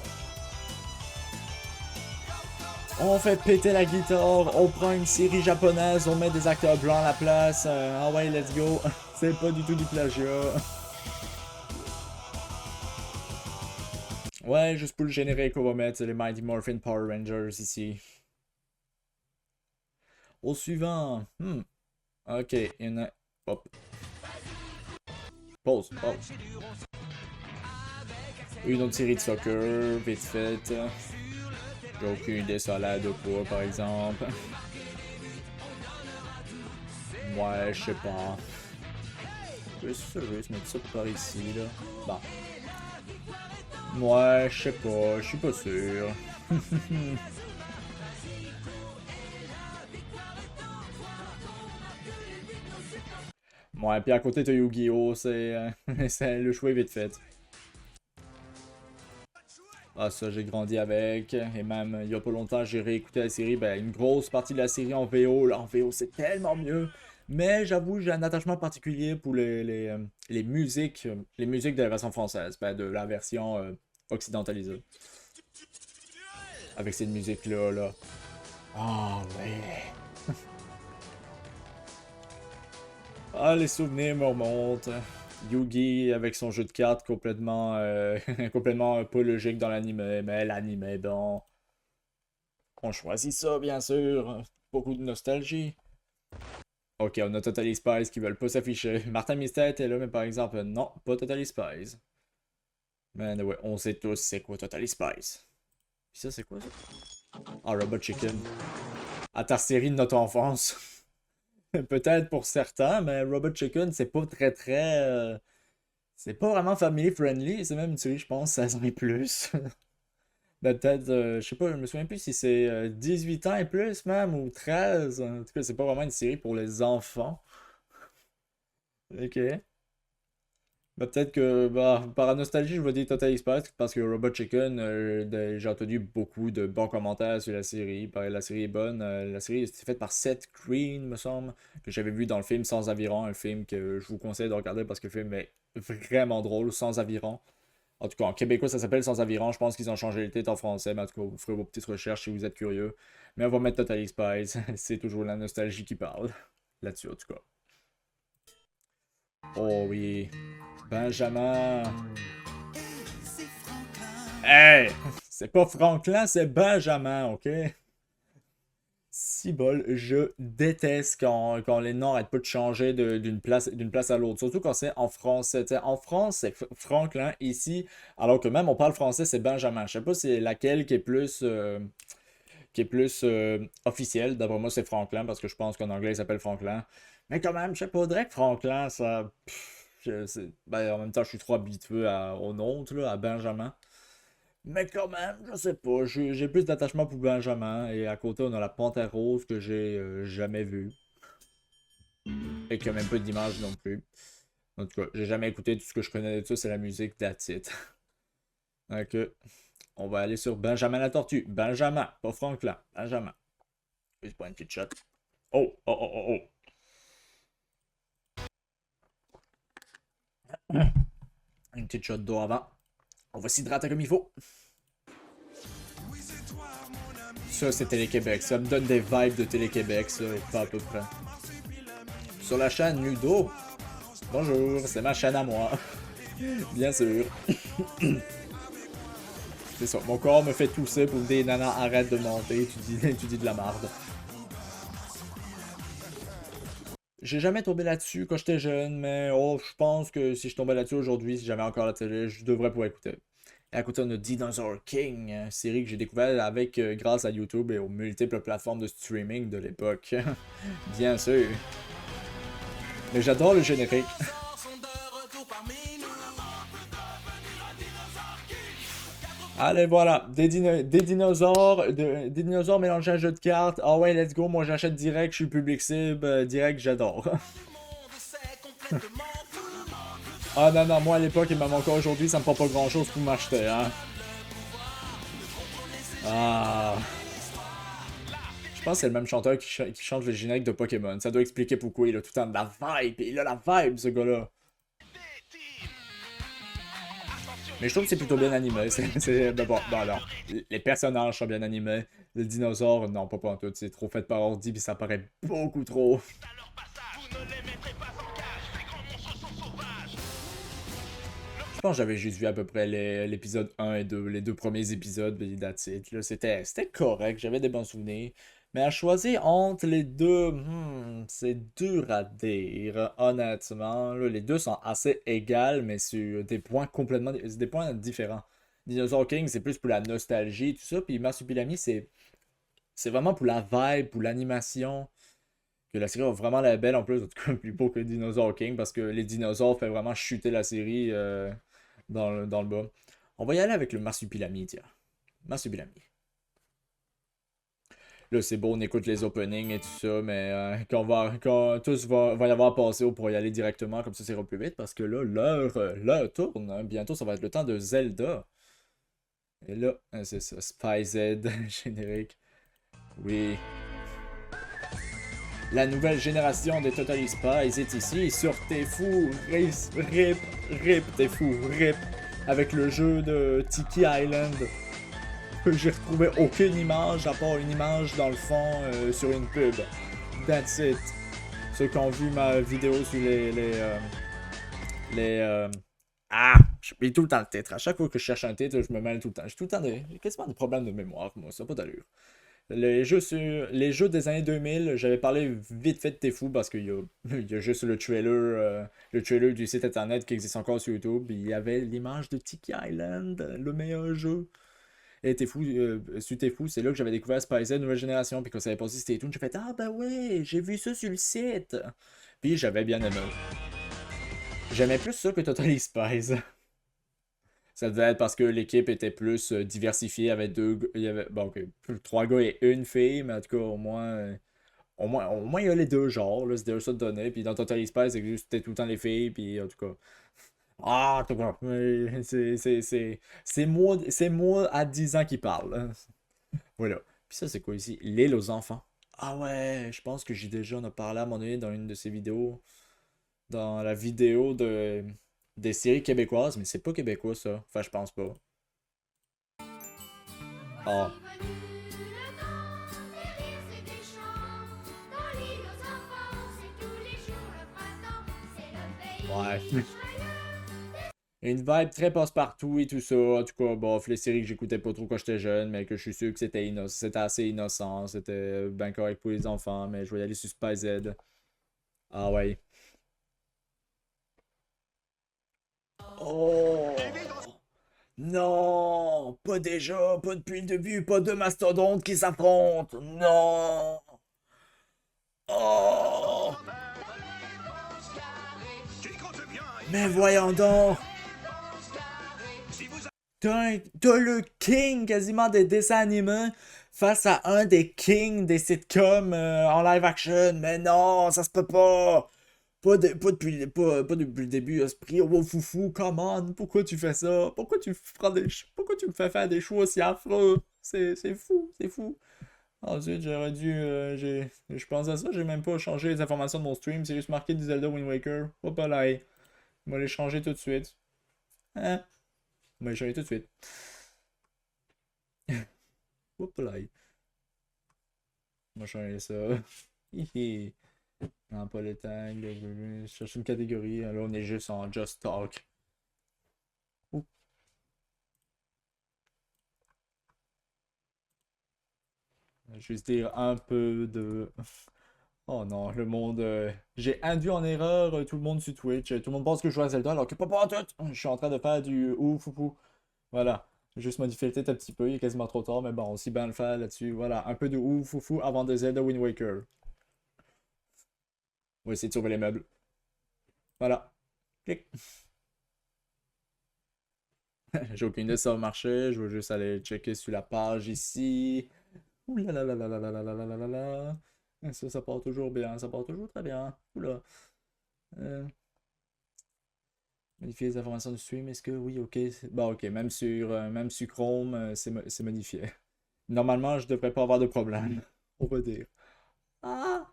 On fait péter la guitare, on prend une série japonaise, on met des acteurs blancs à la place. Ah ouais, let's go. C'est pas du tout du plagiat. Ouais, juste pour le générique, on va mettre les Mighty Morphin Power Rangers ici. Au suivant. Ok, il y en a. Hop. Pause. Une autre série de soccer, vite faite. J'ai aucune idée ça a l'air de quoi, par exemple. Ouais, je sais pas. Je vais juste mettre ça par ici, là. Bon. Ouais, je sais pas, je suis pas sûr. Ouais, puis à côté de Yu-Gi-Oh, c'est le choix est vite fait. Ah ça, j'ai grandi avec, et même il y a pas longtemps, j'ai réécouté la série, ben une grosse partie de la série en VO, là en VO c'est tellement mieux. Mais j'avoue, j'ai un attachement particulier pour les musiques de la version française, ben de la version occidentalisée. Avec cette musique-là, là. Ah ouais. Ah, les souvenirs me remontent. Yugi avec son jeu de cartes complètement, complètement pas logique dans l'anime, mais l'anime, bon. On choisit ça, bien sûr. Beaucoup de nostalgie. Ok, on a Totally Spies qui veulent pas s'afficher. Martin Mystère était là, mais par exemple, non, pas Totally Spies. Mais ouais, on sait tous c'est quoi Totally Spies. Puis ça, c'est quoi ça? Ah, Robot Chicken. À ta série de notre enfance. Peut-être pour certains, mais Robot Chicken, c'est pas très. C'est pas vraiment family friendly. C'est même une série, je pense, 16 ans et plus. Ben, peut-être, je sais pas, je me souviens plus si c'est 18 ans et plus même, ou 13. En tout cas, c'est pas vraiment une série pour les enfants. Ok. Ben, peut-être que, par la nostalgie, je vais dire Total Spies parce que Robot Chicken, j'ai entendu beaucoup de bons commentaires sur la série. Pareil, la série est bonne. La série est faite par Seth Green, me semble, que j'avais vu dans le film Sans Aviron, un film que je vous conseille de regarder parce que le film est vraiment drôle, Sans Aviron. En tout cas, en québécois, ça s'appelle Sans Aviron. Je pense qu'ils ont changé le titre en français, mais en tout cas, vous ferez vos petites recherches si vous êtes curieux. Mais on va mettre Total Spies. C'est toujours la nostalgie qui parle. Là-dessus, en tout cas. Oh oui. Benjamin. Hey! C'est pas Franklin, c'est Benjamin, ok? Si bol, je déteste quand les noms n'arrêtent pas de changer d'une place à l'autre. Surtout quand c'est en français. T'sais, en France, c'est Franklin. Ici, alors que même on parle français, c'est Benjamin. Je sais pas c'est laquelle qui est plus officielle. D'après moi, c'est Franklin parce que je pense qu'en anglais, il s'appelle Franklin. Mais quand même, je sais pas, on dirait que Franklin, ça. Ben, en même temps, je suis trop habitué au nom, là, à Benjamin. Mais quand même, je sais pas, j'ai plus d'attachement pour Benjamin. Et à côté, on a la Panthère Rose que j'ai jamais vue. Et qui a même pas d'image non plus. En tout cas, j'ai jamais écouté. Tout ce que je connais de ça, c'est la musique that's it. Donc, on va aller sur Benjamin la Tortue. Benjamin, pas Franklin. Benjamin. C'est pas une petite shot. Oh, oh, oh, oh, oh. Une petite shot d'eau avant. On va s'hydrater comme il faut. Ça, c'est Télé-Québec. Ça me donne des vibes de Télé-Québec, ça, et pas à peu près. Sur la chaîne Nudo. Bonjour, c'est ma chaîne à moi. Bien sûr. C'est ça. Mon corps me fait tousser pour dire Nana, arrête de monter. Tu dis de la marde. J'ai jamais tombé là-dessus quand j'étais jeune, mais oh, je pense que si je tombais là-dessus aujourd'hui, si j'avais encore la télé, je devrais pouvoir écouter. Et à côté, on a Dinosaur King, série que j'ai découvert avec grâce à YouTube et aux multiples plateformes de streaming de l'époque. Bien sûr. Mais j'adore le générique. Allez, voilà, des dinosaures, des dinosaures mélangés à un jeu de cartes. Ah ouais, let's go, moi j'achète direct, je suis public cible, direct, j'adore. Ah non, non, moi à l'époque et même encore aujourd'hui, ça me prend pas grand chose pour m'acheter, hein. Ah. Je pense que c'est le même chanteur qui chante le générique de Pokémon. Ça doit expliquer pourquoi il a tout le temps de la vibe. Il a la vibe, ce gars-là. Mais je trouve que c'est plutôt bien animé. Ben bon, non. Les personnages sont bien animés. Les dinosaures, non, pas en tout. C'est trop fait par ordi, puis ça paraît beaucoup trop. Je pense que j'avais juste vu à peu près l'épisode 1 et 2, les deux premiers épisodes, puis that's it. Là, c'était correct, j'avais des bons souvenirs. Mais à choisir entre les deux, c'est dur à dire, honnêtement. Là, les deux sont assez égales, mais sur des points complètement des points différents. Dinosaur King, c'est plus pour la nostalgie, tout ça. Puis Marsupilami, c'est vraiment pour la vibe, pour l'animation. Que la série a vraiment la belle en plus, en tout cas plus beau que Dinosaur King, parce que les dinosaures fait vraiment chuter la série dans le bas. On va y aller avec le Marsupilami, tiens. Marsupilami. Là, c'est beau, on écoute les openings et tout ça, mais quand tous va y avoir passé, on pourra y aller directement, comme ça ira plus vite, parce que là, l'heure tourne. Hein. Bientôt, ça va être le temps de Zelda. Et là, c'est ça, Spy Z, générique. Oui. La nouvelle génération des Totally Spies est ici, sur Tfue, rip, Tfue, rip, avec le jeu de Tiki Island. J'ai retrouvé aucune image, à part une image dans le fond sur une pub. That's it. Ceux qui ont vu ma vidéo sur j'oublie tout le temps le titre. À chaque fois que je cherche un titre, je me mêle tout le temps. J'ai tout le temps j'ai quasiment des problèmes de mémoire, moi, ça n'a pas d'allure. Les jeux des années 2000, j'avais parlé vite fait de Tfue parce qu'il y a juste le trailer du site internet qui existe encore sur YouTube. Il y avait l'image de Tiki Island, le meilleur jeu. Et sur Tfue, c'est là que j'avais découvert Spice Nouvelle Génération. Puis quand ça avait passé c'était tout, j'ai fait ah ben ouais, j'ai vu ça sur le site. Puis j'avais bien aimé. J'aimais plus ça que Totally Spies. Ça devait être parce que l'équipe était plus diversifiée avec il y avait, bon, ok, 3 gars et une fille, mais en tout cas, au moins il y a les deux genres, là, c'était ça de donner. Puis dans Total Spies, c'était tout le temps les filles, puis en tout cas. Ah, en tout cas, c'est moi à 10 ans qui parle. Hein. Voilà. Puis ça, c'est quoi ici? L'île aux enfants. Ah ouais, je pense que j'ai déjà en a parlé à mon donné dans une de ces vidéos. Dans la vidéo des séries québécoises, mais c'est pas québécois ça. Enfin, je pense pas. Ah. Ouais. Une vibe très passe-partout et tout ça. En tout cas, bof, les séries que j'écoutais pas trop quand j'étais jeune, mais que je suis sûr que c'était assez innocent. C'était bien correct pour les enfants, mais je vais y aller sur Spy Z. Ah ouais. Oh! Non! Pas déjà, pas depuis le début, pas deux mastodontes qui s'affrontent! Non! Oh! Mais voyons donc! T'as le king quasiment des dessins animés face à un des kings des sitcoms en live action. Mais non, ça se peut pas! Pas depuis le début, Esprit. Oh, foufou, come on! Pourquoi tu fais ça? Pourquoi tu me fais faire des choix aussi affreux? C'est fou, c'est fou. Ensuite, j'aurais dû. Je pense à ça, j'ai même pas changé les informations de mon stream, c'est juste marqué du Zelda Wind Waker. Hop là, on va les changer tout de suite. Hein? On va les changer tout de suite. Hop là. On va changer ça. Hihi. Non, pas le tag. Je cherche une catégorie. Là, on est juste en Just Talk. Ouh. Je vais juste dire un peu de. Oh non, le monde. J'ai induit en erreur tout le monde sur Twitch. Tout le monde pense que je joue à Zelda alors que pas en tout. Je suis en train de faire du ouf foufou. Voilà. J'ai juste modifié le tête un petit peu. Il est quasiment trop tard, mais bon, aussi bien le faire là-dessus. Voilà. Un peu de ouf foufou avant de Zelda Wind Waker. On va essayer de sauver les meubles. Voilà. Clic. J'ai aucune idée si ça va marcher. Je vais juste aller checker sur la page ici. Ouh là là là là là là là là là là là. Ça part toujours bien. Ça part toujours très bien. Oula. Euh, Modifier les informations du stream. Est-ce que oui, ok. Bon, ok. Même sur Chrome, c'est modifié. Normalement, je devrais pas avoir de problème. On va dire. Ah!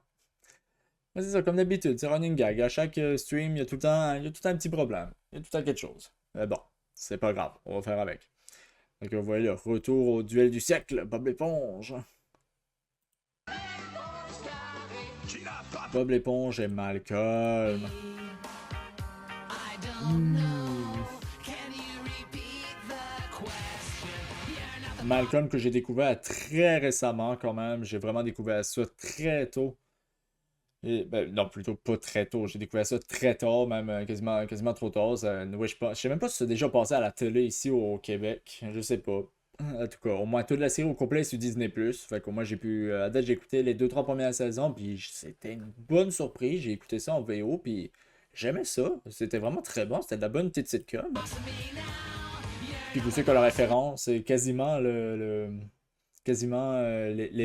Mais c'est ça, comme d'habitude, c'est running gag. À chaque stream, il y a tout le temps un petit problème. Il y a tout le temps quelque chose. Mais bon, c'est pas grave. On va faire avec. Donc, vous voyez le retour au duel du siècle, Bob l'éponge. Bob l'éponge et Malcolm. Malcolm que j'ai découvert très récemment quand même. J'ai vraiment découvert ça très tôt. Et, ben, non, plutôt pas très tôt. J'ai découvert ça très tard, même quasiment trop tard. Ouais, je sais même pas si c'est déjà passé à la télé ici au Québec. Je sais pas. En tout cas, au moins toute la série au complet est sur Disney+. Fait que moi, à date, j'ai écouté les 2-3 premières saisons, puis c'était une bonne surprise. J'ai écouté ça en VO, puis j'aimais ça. C'était vraiment très bon. C'était de la bonne petite sitcom. Puis vous savez que la référence, c'est quasiment les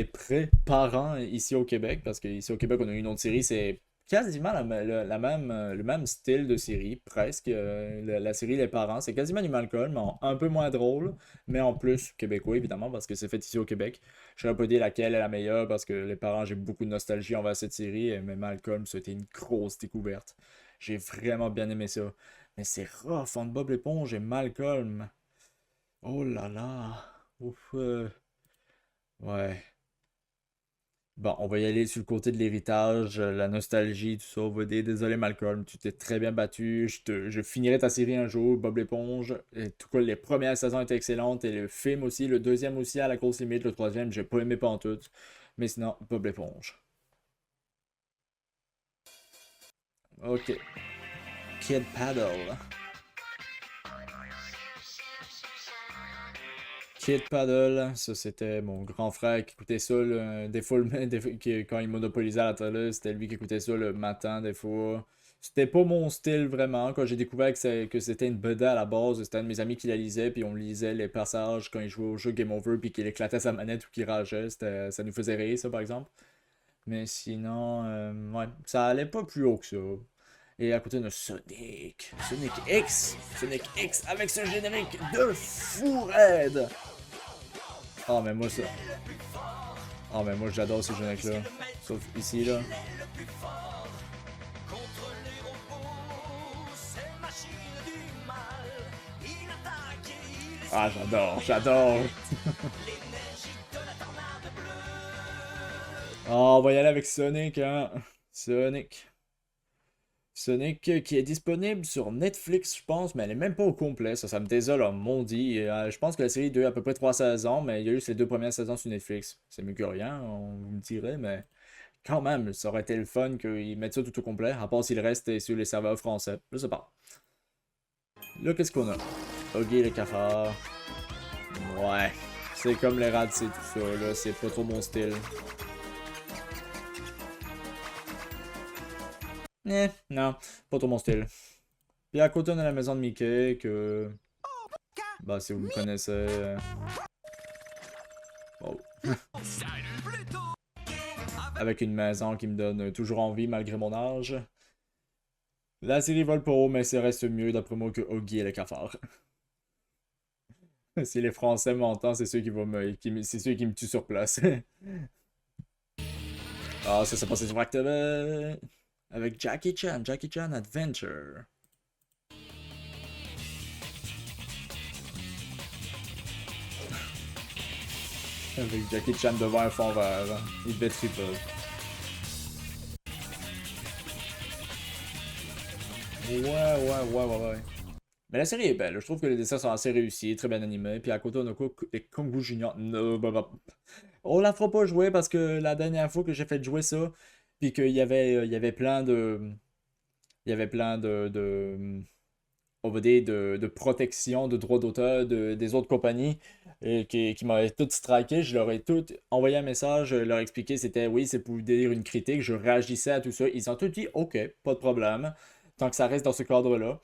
pré-parents ici au Québec, parce qu'ici au Québec, on a une autre série, c'est quasiment le même style de série, presque. La série Les Parents, c'est quasiment du Malcolm, mais un peu moins drôle, mais en plus québécois, évidemment, parce que c'est fait ici au Québec. Je ne saurais pas dire laquelle est la meilleure, parce que Les Parents, j'ai beaucoup de nostalgie envers cette série, mais Malcolm, c'était une grosse découverte. J'ai vraiment bien aimé ça. Mais c'est rough entre Bob l'éponge et Malcolm. Oh là là. Ouf. Ouais. Bon, on va y aller sur le côté de l'héritage, la nostalgie, tout ça. On va dire, désolé Malcolm, tu t'es très bien battu. Je finirai ta série un jour, Bob l'éponge. En tout cas, les premières saisons étaient excellentes et le film aussi, le deuxième aussi à la grosse limite, le troisième, j'ai pas aimé pantoute. Mais sinon, Bob l'éponge. Ok. Kid Paddle. Kid Paddle, ça c'était mon grand frère qui écoutait ça des fois, quand il monopolisait à la télé, c'était lui qui écoutait ça le matin des fois. C'était pas mon style vraiment. Quand j'ai découvert que c'était une BD à la base, c'était un de mes amis qui la lisait, puis on lisait les passages quand il jouait au jeu Game Over, puis qu'il éclatait sa manette ou qu'il rageait. Ça nous faisait rire, ça par exemple. Mais sinon, ouais, ça allait pas plus haut que ça. Et à côté de Sonic. Sonic X. Sonic X avec ce générique de fou raide. Ah, mais moi, ça. Ah, mais moi, j'adore ce générique-là. Sauf ici, là. Ah, j'adore. Ah, on va y aller avec Sonic, hein. Sonic. Sonic qui est disponible sur Netflix, je pense, mais elle est même pas au complet. Ça me désole en maudit. Je pense que la série a à peu près 3 saisons, mais il y a eu ces 2 premières saisons sur Netflix. C'est mieux que rien, on vous me dirait, mais quand même, ça aurait été le fun qu'ils mettent ça tout au complet, à part si le reste est sur les serveurs français. Je sais pas. Là, qu'est-ce qu'on a? Oggy le cafard. Ouais. C'est comme les rats, c'est tout ça, là. C'est pas trop mon style. Non, pas trop mon style. Puis à côté, on a la maison de Mickey, que... Bah, si vous me connaissez... Oh. Avec une maison qui me donne toujours envie, malgré mon âge. La série vole pas haut, mais ça reste mieux, d'après moi, que Oggy et le cafard. Si les Français m'entendent, c'est ceux qui vont c'est ceux qui me tuent sur place. Ah, ça s'est passé sur Active avec Jackie Chan Adventure. Avec Jackie Chan devant un fond vert. Il devait triper. Ouais. Mais la série est belle. Je trouve que les dessins sont assez réussis, très bien animés. Puis à côté, on a quoi? Les Kung Fu Junior. No, bah. On la fera pas jouer parce que la dernière fois que j'ai fait jouer ça, puis qu'il y avait plein de. Il y avait plein on va dire, de protection de droits d'auteur des autres compagnies qui m'avaient tout striké. Je leur ai tout envoyé un message, leur expliqué c'était oui, c'est pour dire une critique. Je réagissais à tout ça. Ils ont tout dit ok, pas de problème. Tant que ça reste dans ce cadre-là.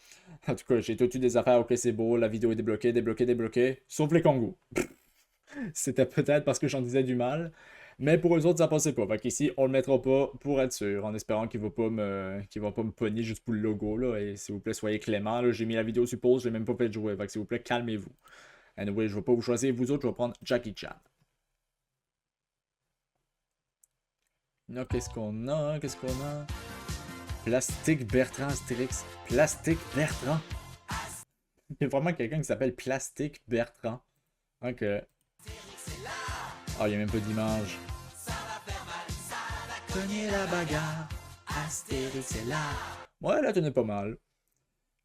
En tout cas, j'ai tout eu des affaires, ok, c'est beau, la vidéo est débloquée. Sauf les Kongos. C'était peut-être parce que j'en disais du mal. Mais pour eux autres, ça passait pas. Fait qu'ici, on le mettra pas pour être sûr, en espérant qu'ils vont pas me pogner juste pour le logo, là. Et s'il vous plaît, soyez clément, là. J'ai mis la vidéo sur pause, j'ai même pas fait jouer. Fait que s'il vous plaît, calmez-vous. Anyway, je vais pas vous choisir vous autres, je vais prendre Jackie Chan. Là, qu'est-ce qu'on a? Plastique Bertrand Astérix. Plastique Bertrand. Il y a vraiment quelqu'un qui s'appelle Plastique Bertrand. Ok. Ah, il y a même pas d'image. Tenez la bagarre, Astérix est là. Ouais, là, tenez pas mal.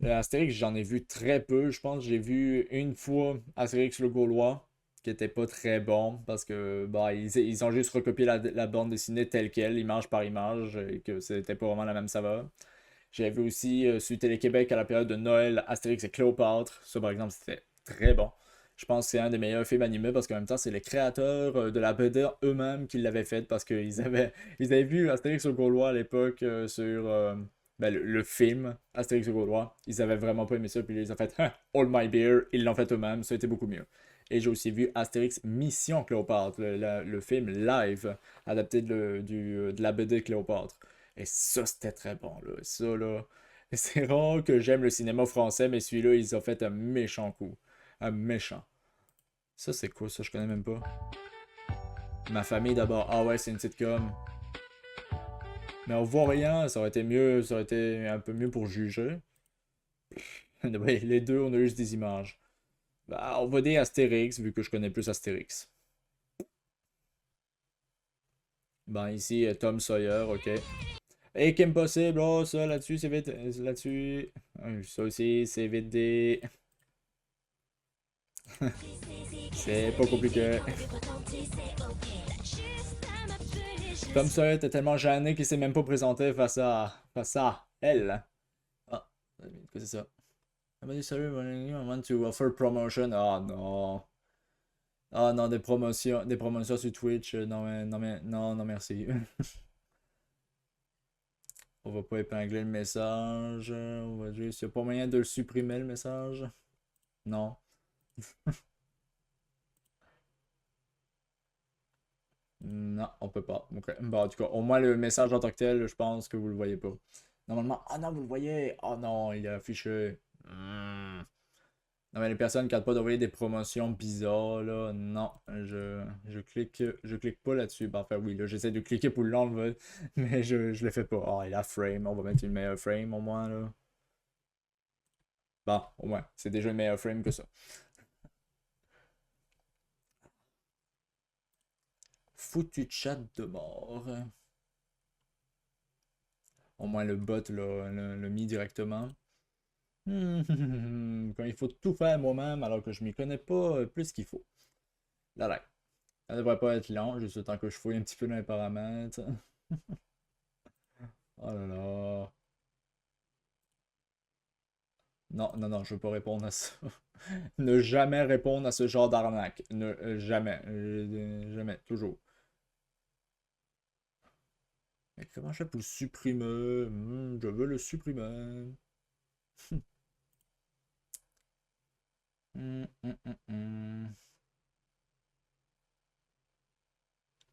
Astérix, j'en ai vu très peu. Je pense que j'ai vu une fois Astérix le Gaulois, qui était pas très bon, parce que bah, ils ont juste recopié la bande dessinée telle quelle, image par image, et que c'était pas vraiment la même saveur. J'avais vu aussi sur Télé-Québec à la période de Noël, Astérix et Cléopâtre. Ça, par exemple, c'était très bon. Je pense que c'est un des meilleurs films animés parce qu'en même temps, c'est les créateurs de la BD eux-mêmes qui l'avaient fait parce ils avaient vu Astérix au Gaulois à l'époque sur ben, le film Astérix au Gaulois. Ils avaient vraiment pas aimé ça, puis ils ont fait All My Beer, ils l'ont fait eux-mêmes, ça a été beaucoup mieux. Et j'ai aussi vu Astérix Mission Cléopâtre, le film live adapté de la BD Cléopâtre. Et ça, c'était très bon, là. Ça, là. C'est rare que j'aime le cinéma français, mais celui-là, ils ont fait un méchant coup. Un méchant. Ça, c'est quoi, ça? Je connais même pas. Ma famille d'abord. Ah ouais, c'est une sitcom. Mais on voit rien, ça aurait été mieux, ça aurait été un peu mieux pour juger. Ouais, les deux, on a juste des images. Bah, on va dire Astérix, vu que je connais plus Astérix. Ben, ici, Tom Sawyer, ok. Et Kim Possible, oh, ça, là-dessus, c'est vite. Là-dessus. Ça aussi, c'est vite des. C'est pas compliqué. Tom Sawyer était tellement gêné qu'il s'est même pas présenté face à elle. Ah, qu'est-ce que c'est ça? Somebody sorry, I want to offer promotion. Ah non. Ah non, des promotions sur Twitch. Non, merci. On va pas épingler le message. On va juste. Y a pas moyen de le supprimer le message? Non. Non, on peut pas. Ok. Bon, en tout cas, au moins le message en tant que tel, je pense que vous le voyez pas. Normalement, ah non, vous le voyez. Oh non, il est affiché. Non, mais les personnes qui n'arrêtent pas d'envoyer des promotions bizarres, là, non, je clique pas là-dessus. Ben, enfin, oui, là, j'essaie de cliquer pour l'enlever, mais je le fais pas. Ah, il a frame, on va mettre une meilleure frame au moins, là. Bon, au moins, c'est déjà une meilleure frame que ça. Foutu chat de mort. Au moins le bot l'a mis directement. Quand il faut tout faire moi-même alors que je m'y connais pas plus qu'il faut. Là. Ça devrait pas être lent, juste le temps que je fouille un petit peu dans les paramètres. Oh là là. Non, je veux pas répondre à ça. Ne jamais répondre à ce genre d'arnaque. Jamais. Jamais. Toujours. Mais comment je fais pour supprimer? Je veux le supprimer.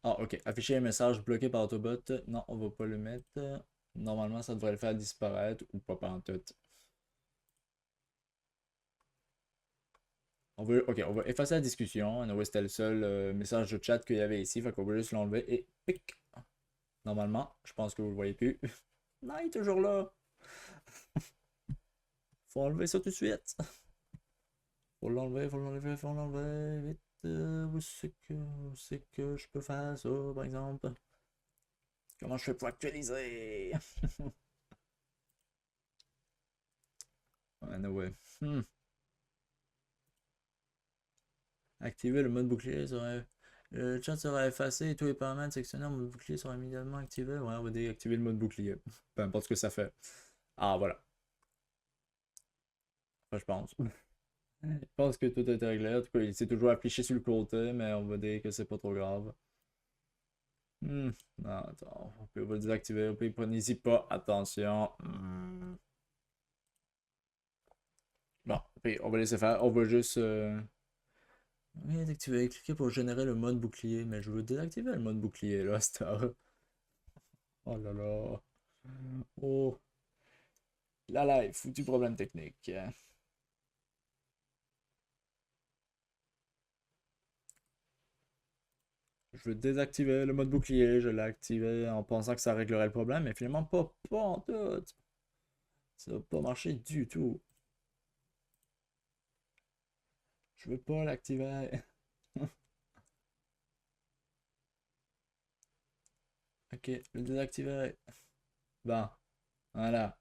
Ah, ok. Afficher un message bloqué par Autobot. Non, on va pas le mettre. Normalement, ça devrait le faire disparaître ou pas pantoute. Ok, on va effacer la discussion. Anyway, c'était le seul message de chat qu'il y avait ici. Fait qu'on va juste l'enlever et pic. Normalement, je pense que vous le voyez plus. Non, il est toujours là. Faut enlever ça tout de suite. Faut l'enlever. Vite. Où c'est que je peux faire ça, par exemple? Comment je fais pour actualiser? Anyway. Activer le mode bouclier serait... Le chat sera effacé et tous les paramètres sectionnés en mode bouclier seront immédiatement activés. Ouais, on va désactiver le mode bouclier. Peu importe ce que ça fait. Ah, voilà. Enfin, je pense. Je pense que tout a été réglé. En tout cas, il s'est toujours affiché sur le côté, mais on va dire que c'est pas trop grave. Non, attends. On va le désactiver. Prenez-y pas attention. Bon, puis on va laisser faire. On va juste... Oui, désactiver. Cliquez pour générer le mode bouclier. Mais je veux désactiver le mode bouclier, là, Star. Oh là là. Oh. Là, foutu problème technique. Je veux désactiver le mode bouclier. Je l'ai activé en pensant que ça réglerait le problème, mais finalement pas en tout. Ça va pas marcher du tout. Je veux pas l'activer. Ok, le désactiver. Bon, voilà.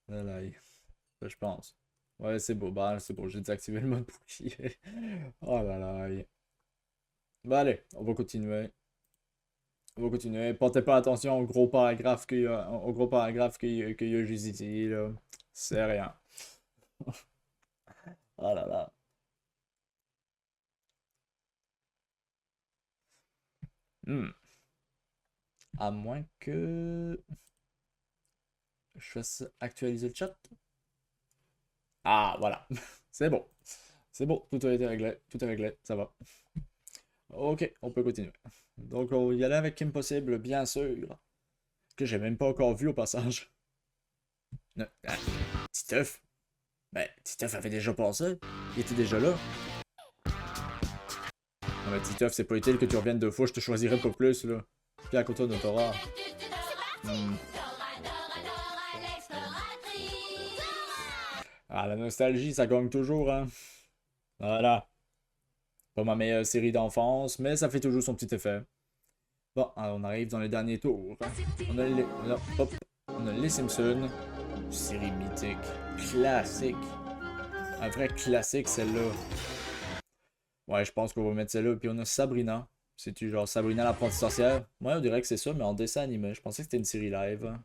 Là, ça, je pense. Ouais, c'est beau. Bah, c'est bon, j'ai désactivé le mode bouclier. Oh là là. Bon, allez, on va continuer. Portez pas attention au gros paragraphe qu'il y a juste ici, là. C'est rien. Oh là là. À moins que je fasse actualiser le chat. Ah, voilà. C'est bon. C'est bon, tout a été réglé. Tout est réglé, ça va. Ok, on peut continuer. Donc, on va y aller avec Impossible, bien sûr. Que j'ai même pas encore vu au passage. Titeuf. Ben, Titeuf avait déjà passé. Il était déjà là. Non, mais Titeuf, c'est pas utile que tu reviennes deux fois, je te choisirais pas plus, là. Puis à côté de Notara. Ah, la nostalgie, ça gagne toujours, hein. Voilà. Pas ma meilleure série d'enfance, mais ça fait toujours son petit effet. Bon, alors on arrive dans les derniers tours. On a les Simpsons. Série mythique. Classique. Un vrai classique, celle-là. Ouais, je pense qu'on va mettre celle-là. Puis on a Sabrina. C'est-tu genre Sabrina l'apprentie sorcière? Ouais, on dirait que c'est ça, mais en dessin animé. Je pensais que c'était une série live.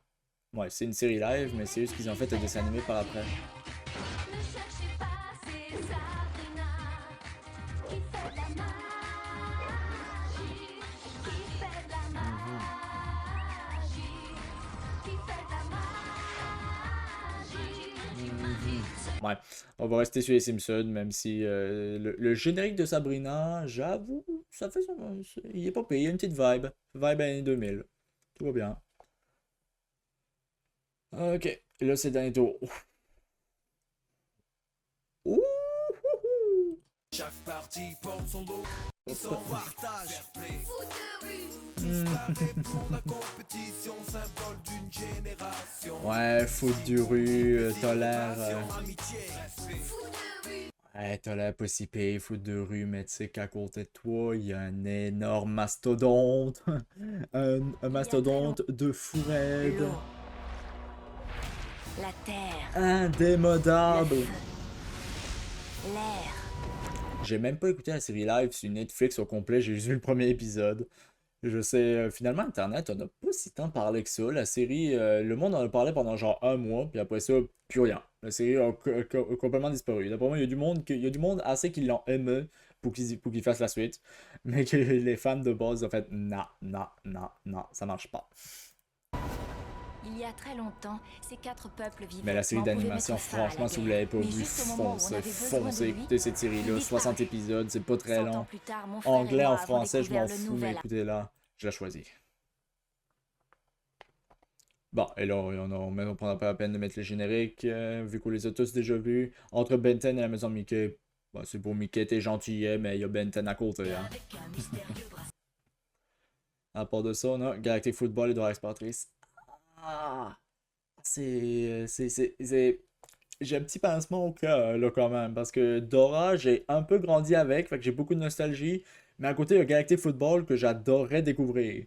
Ouais, c'est une série live, mais c'est juste qu'ils ont fait un dessin animé par après. Ouais, on va rester sur les Simpsons, même si le générique de Sabrina, j'avoue, ça fait son... Il est pas payé, il y a une petite vibe. Vibe années 2000. Tout va bien. Ok, et là c'est le dernier tour. Ouh. Chaque partie porte son lot et son partage. Pour la compétition, symbole d'une génération. Ouais, foot du rue, tolère. Ouais, t'as l'air pas si pire, foot de rue, mais tu sais qu'à côté de toi, il y a un énorme mastodonte. Un mastodonte de fou raide. L'eau, la terre, le Indémodable. feu, l'air. J'ai même pas écouté la série live sur Netflix au complet, j'ai juste vu le premier épisode. Je sais, finalement, Internet, on n'a pas si tant parlé que ça. La série, le monde en a parlé pendant genre un mois, puis après ça, plus rien. La série a complètement disparu. D'après moi, il y a du monde, il y a du monde assez qui l'ont aimé pour qu'ils fassent la suite, mais que les fans de base ont fait non, non, non, non, ça marche pas. Il y a très longtemps, ces 4 peuples vivaient. Mais la série on pouvait d'animation, mettre fin à la franchement, si vous guerre. l'avez pas Mais vu, juste au moment où on foncez, avait besoin de foncez, lui, écoutez cette il série-là, 60 disparaît. épisodes, c'est pas très 100 ans long. plus tard, mon frère et Anglais, moi en avons français, je m'en découvert le fous, mais nouvel. écoutez-la, je la choisis. Bon, et là, on prendra pas la peine de mettre les génériques, vu qu'on les a tous déjà vus. Entre Ben 10 et la maison de Mickey, bon, c'est pour Mickey, t'es gentil, mais il y a Ben 10 à côté. Hein. À part de ça, on a Galactic Football et Dora Exploratrice. Ah! J'ai un petit pincement au cœur, là, quand même, parce que Dora, j'ai un peu grandi avec, fait que j'ai beaucoup de nostalgie, mais à côté, il y a Galactic Football que j'adorerais découvrir.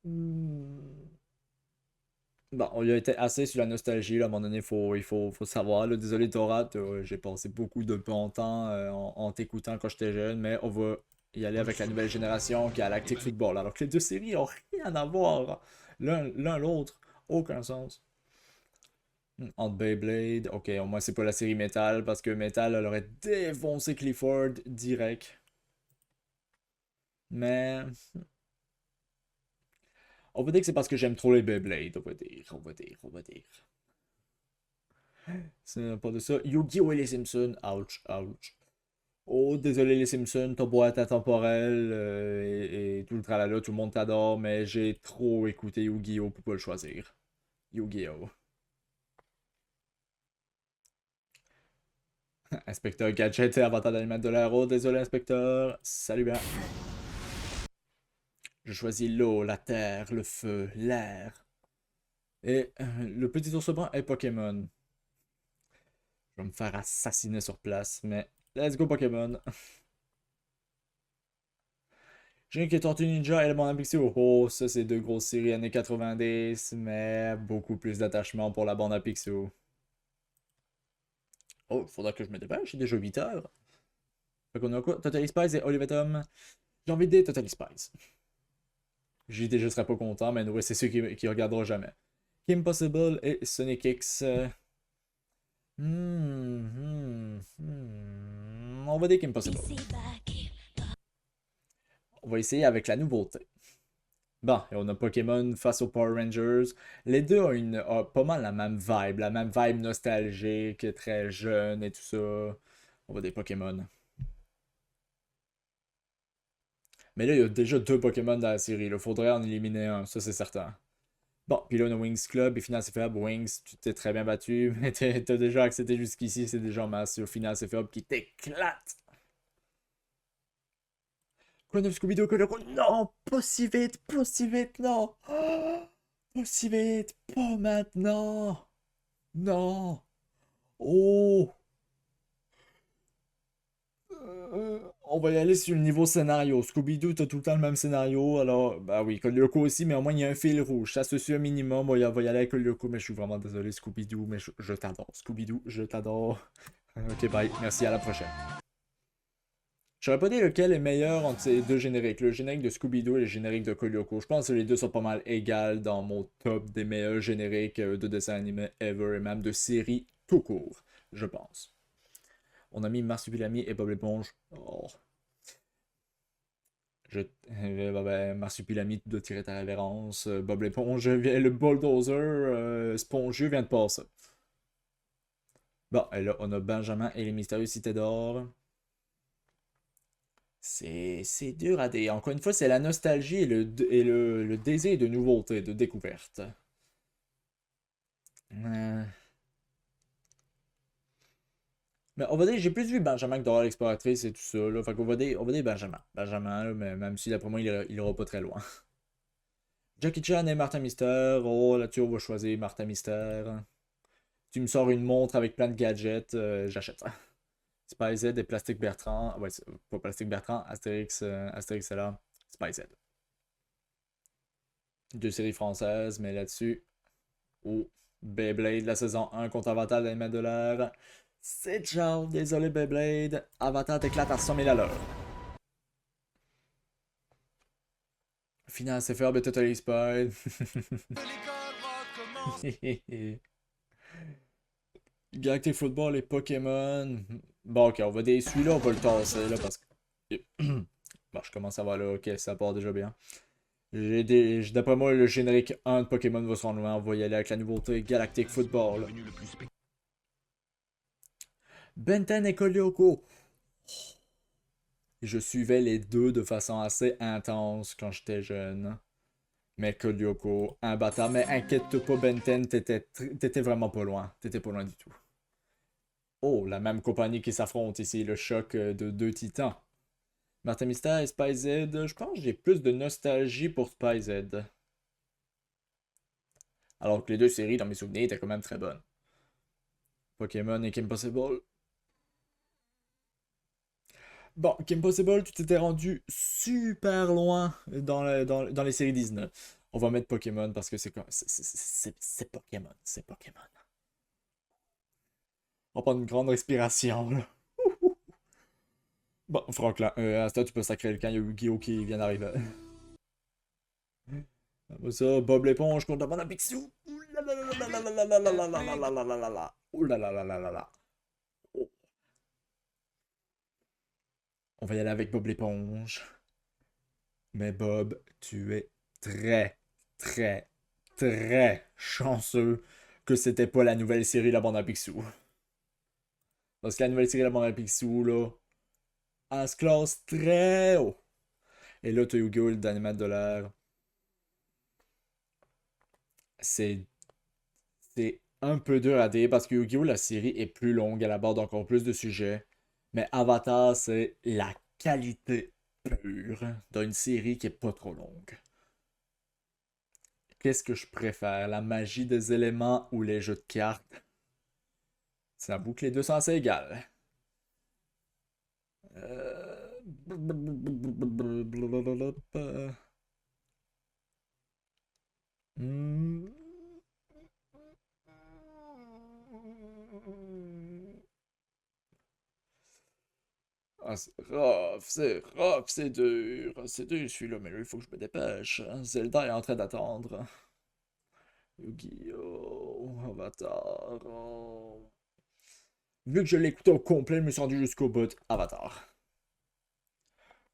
Hmm. Bon, on y a été assez sur la nostalgie, là, à un moment donné, faut savoir, là. Désolé, Dora, j'ai passé beaucoup de bon temps en t'écoutant quand j'étais jeune, mais on va y aller avec la nouvelle génération qui est Galactic Football, alors que les deux séries ont rien à voir l'autre, aucun sens. Entre Beyblade, ok, au moins c'est pas la série Metal, parce que Metal, elle aurait défoncé Clifford direct. Mais on va dire que c'est parce que j'aime trop les Beyblade, on va dire. C'est pas de ça. Yu-Gi-Oh! Et les Simpsons, ouch, ouch. Oh, désolé les Simpsons, ta boîte intemporelle et tout le tralala, tout le monde t'adore, mais j'ai trop écouté Yu-Gi-Oh! Pour pas le choisir. Yu-Gi-Oh! Inspecteur Gadget et Avatar d'Animal de l'air. Oh, désolé, inspecteur. Salut bien. Je choisis l'eau, la terre, le feu, l'air. Et le petit ours brun est Pokémon. Je vais me faire assassiner sur place, mais let's go Pokémon. J'ai que Tortue Ninja et le Bande à Pixio. Oh, ça c'est deux grosses séries années 90, mais beaucoup plus d'attachement pour la bande à Pixio. Oh, faudra que je me dépêche, c'est déjà 8 heures. Fait qu'on a quoi? Totally Spies et Olivet Tom. J'ai envie de dire Totally Spies. JD je serais pas content, mais ouais, c'est ceux qui regarderont jamais. Kim Possible et Sonic X. On va dire Kim Possible. On va essayer avec la nouveauté. Bon, et on a Pokémon face aux Power Rangers. Les deux ont pas mal la même vibe nostalgique, très jeune et tout ça. On va des Pokémon. Mais là, il y a déjà deux Pokémon dans la série. Il faudrait en éliminer un, ça c'est certain. Bon, puis là, on a Wings Club et Finance Faible. Wings, tu t'es très bien battu, mais t'as déjà accepté jusqu'ici, c'est déjà massif. Finance Faible qui t'éclate. Quoi de Scooby-Doo que le coup? Non, pas si vite, non. Ah, pas si vite, pas maintenant. Non. Oh. On va y aller sur le niveau scénario. Scooby-Doo, t'as tout le temps le même scénario. Alors, bah oui, Colyoko aussi, mais au moins il y a un fil rouge. Ça se suit un minimum. On va y aller avec Colyoko, mais je suis vraiment désolé, Scooby-Doo, mais je t'adore. Scooby-Doo, je t'adore. Ok, bye. Merci, à la prochaine. Je saurais pas dire lequel est meilleur entre ces deux génériques, le générique de Scooby-Doo et le générique de Colyoko. Je pense que les deux sont pas mal égales dans mon top des meilleurs génériques de dessins animés ever et même de séries tout court, je pense. On a mis Marsupilami et Bob l'éponge. Oh. Marsupilami, tu dois tirer ta révérence. Bob l'éponge, le bulldozer spongieux vient de passer. Bon, et là, on a Benjamin et les mystérieuses cités d'or. C'est dur à dire. Encore une fois, c'est la nostalgie et le désir de nouveauté, de découverte. Mais on va dire, j'ai plus vu Benjamin que Dora l'exploratrice et tout ça, là. Fait qu'on va dire Benjamin. Benjamin, là, mais même si d'après moi, il ira pas très loin. Jackie Chan et Martin Mystère. Oh, là-dessus, on va choisir Martin Mystère. Tu me sors une montre avec plein de gadgets, j'achète ça. Spy Z et Plastic Bertrand. Ouais, pas Plastic Bertrand, Astérix, Astérix est là. Spy Z. Deux séries françaises, mais là-dessus. Oh, Beyblade, la saison 1 contre Avatar d'Animal de l'air. C'est ciao, désolé Beyblade. Avatar t'éclate à 100 000 à l'heure. Finance FR, Totally Spied. Galactic Football et Pokémon. Bon, ok, on va des celui-là, on va le tasser là parce que. Bon, je commence à voir là, ok, ça part déjà bien. D'après moi, le générique 1 de Pokémon va se rendre loin. On va y aller avec la nouveauté Galactic Football. Devenu le plus Benten et Kolyoko. Je suivais les deux de façon assez intense quand j'étais jeune. Mais Kolyoko, imbattable. Mais inquiète pas, Benten, t'étais vraiment pas loin. T'étais pas loin du tout. Oh, la même compagnie qui s'affronte ici, le choc de deux titans. Martin Mystère et Spy Z, je pense que j'ai plus de nostalgie pour Spy Z. Alors que les deux séries, dans mes souvenirs, étaient quand même très bonnes. Pokémon et Kim Possible. Bon, Kim Possible, tu t'étais rendu super loin dans les séries Disney. On va mettre Pokémon parce que c'est Pokémon. C'est Pokémon. On va prendre une grande respiration, là. Bon, Franklin, à ce stade, tu peux sacrer le camp, il y a Yu-Gi-Oh! Qui vient d'arriver. Après ça, Bob l'éponge contre la bande à Picsou. Ouh là là là là là là là là là là là là là là là là. Ouh là là là là là là. Oh. On va y aller avec Bob l'éponge. Mais Bob, tu es très, très, très chanceux que c'était pas la nouvelle série La Bande à Picsou. Parce que la nouvelle série La Bande à Picsou, là, elle se classe très haut. Et là, t'as Yu-Gi-Oh! Le Dynamite de l'air. C'est un peu dur à dire parce que Yu-Gi-Oh! La série est plus longue, elle aborde encore plus de sujets. Mais Avatar, c'est la qualité pure d'une série qui est pas trop longue. Qu'est-ce que je préfère, la magie des éléments ou les jeux de cartes? Ça avoue que les deux sont assez égales. Hmm. Ah, c'est dur, c'est dur celui-là, mais là, il faut que je me dépêche. Zelda est en train d'attendre. Yu-Gi-Oh! Avatar. Oh. Vu que je l'ai écouté au complet, je me suis rendu jusqu'au bout. Avatar.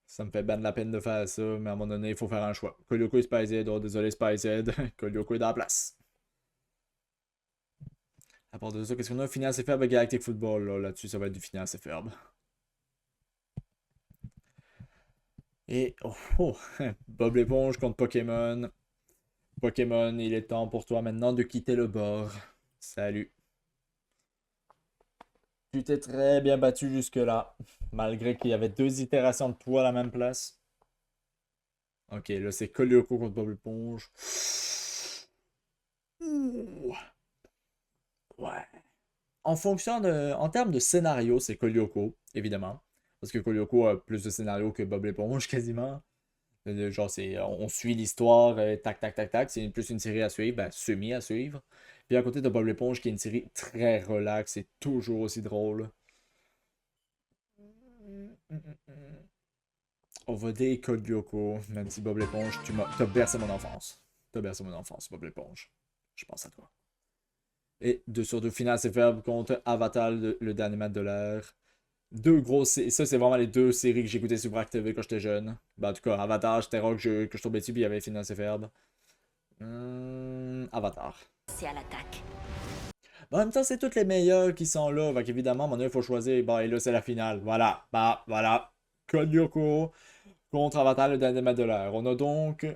Ça me fait ben de la peine de faire ça, mais à un moment donné, il faut faire un choix. Kolyoko et Spy Z, oh désolé Spy Z, Kolyoko est dans la place. À part de ça, qu'est-ce qu'on a? Finance et Ferb Galactic Football, là-dessus, ça va être du Finance et Ferb. Et, oh, Bob l'éponge contre Pokémon. Pokémon, il est temps pour toi maintenant de quitter le bord. Salut. Tu t'es très bien battu jusque-là, malgré qu'il y avait deux itérations de toi à la même place. Ok, là c'est Kolyoko contre Bob l'éponge. Ouh. Ouais. En termes de scénario, c'est Kolyoko, évidemment. Parce que Kolyoko a plus de scénario que Bob l'éponge, quasiment. Genre, on suit l'histoire, tac, tac, tac, tac. C'est plus une série à suivre, ben, semi à suivre. Puis à côté de Bob l'éponge, qui est une série très relaxe et toujours aussi drôle. On va dire Kolyoko, même si Bob l'éponge, t'as bercé mon enfance. T'as bercé mon enfance, Bob l'éponge. Je pense à toi. Et 2 sur 2 finales, c'est Verbe contre Avatar, le dernier match de l'air. Deux grosses. Ça, c'est vraiment les deux séries que j'écoutais sur Brack TV quand j'étais jeune. Ben, en tout cas, Avatar, j'étais rare que je tombais dessus, puis il y avait Finance et Ferb. Avatar. C'est à l'attaque. Ben, en même temps, c'est toutes les meilleures qui sont là. Donc, évidemment, mon il faut choisir. Bon, et là, c'est la finale. Voilà. Bah, voilà. Kolyoko contre Avatar, le dernier match de l'air. On a donc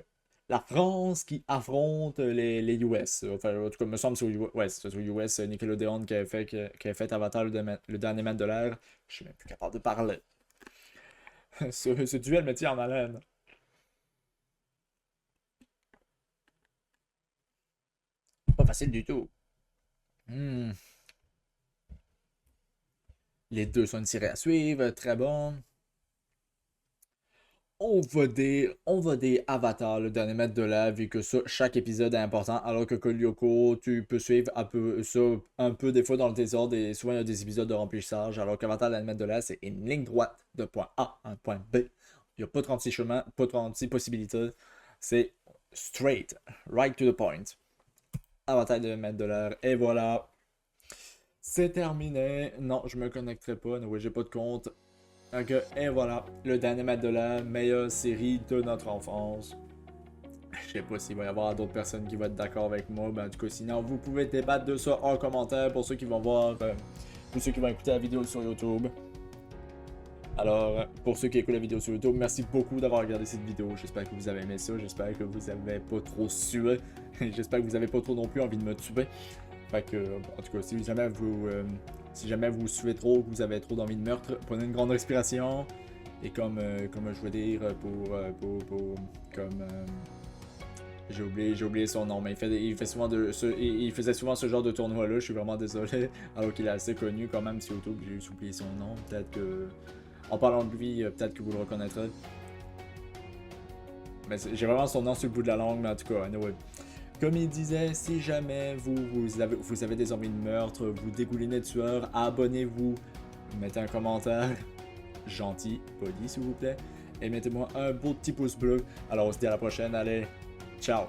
la France qui affronte les US. Enfin, en tout cas, me semble que c'est aux US, Nickelodeon qui a fait Avatar, le dernier match de l'air. Je suis même plus capable de parler. Ce duel me tient en haleine. Pas facile du tout. Les deux sont une série à suivre, très bon. On va dire Avatar, le dernier maître de l'air, vu que ça, chaque épisode est important, alors que Lyoko, tu peux suivre un peu ça, un peu des fois dans le désordre, et souvent il y a des épisodes de remplissage, alors qu'Avatar, le dernier maître de l'air, c'est une ligne droite de point A à un point B. Il n'y a pas 36 chemins, pas 36 possibilités, c'est straight, right to the point. Avatar, le maître de l'air, et voilà. C'est terminé. Non, je me connecterai pas, oui, j'ai pas de compte. Ok, et voilà, le dernier maître de la meilleure série de notre enfance. Je sais pas s'il va y avoir d'autres personnes qui vont être d'accord avec moi, mais en tout cas, sinon, vous pouvez débattre de ça en commentaire pour ceux qui vont voir, pour ceux qui vont écouter la vidéo sur YouTube. Alors, pour ceux qui écoutent la vidéo sur YouTube, merci beaucoup d'avoir regardé cette vidéo. J'espère que vous avez aimé ça, j'espère que vous avez pas trop sué, j'espère que vous avez pas trop non plus envie de me tuer. Fait que, en tout cas, si jamais vous suivez trop, que vous avez trop d'envie de meurtre, prenez une grande respiration. Et comme je veux dire, j'ai oublié son nom, mais il faisait souvent ce genre de tournoi-là. Je suis vraiment désolé, alors qu'il est assez connu quand même sur YouTube. J'ai juste oublié son nom. Peut-être que, en parlant de lui, peut-être que vous le reconnaîtrez. Mais j'ai vraiment son nom sur le bout de la langue, mais en tout cas, anyway. Comme il disait, si jamais vous avez des envies de meurtre, vous dégoulinez de tueur, abonnez-vous, mettez un commentaire gentil, poli s'il vous plaît, et mettez-moi un beau petit pouce bleu. Alors on se dit à la prochaine, allez, ciao!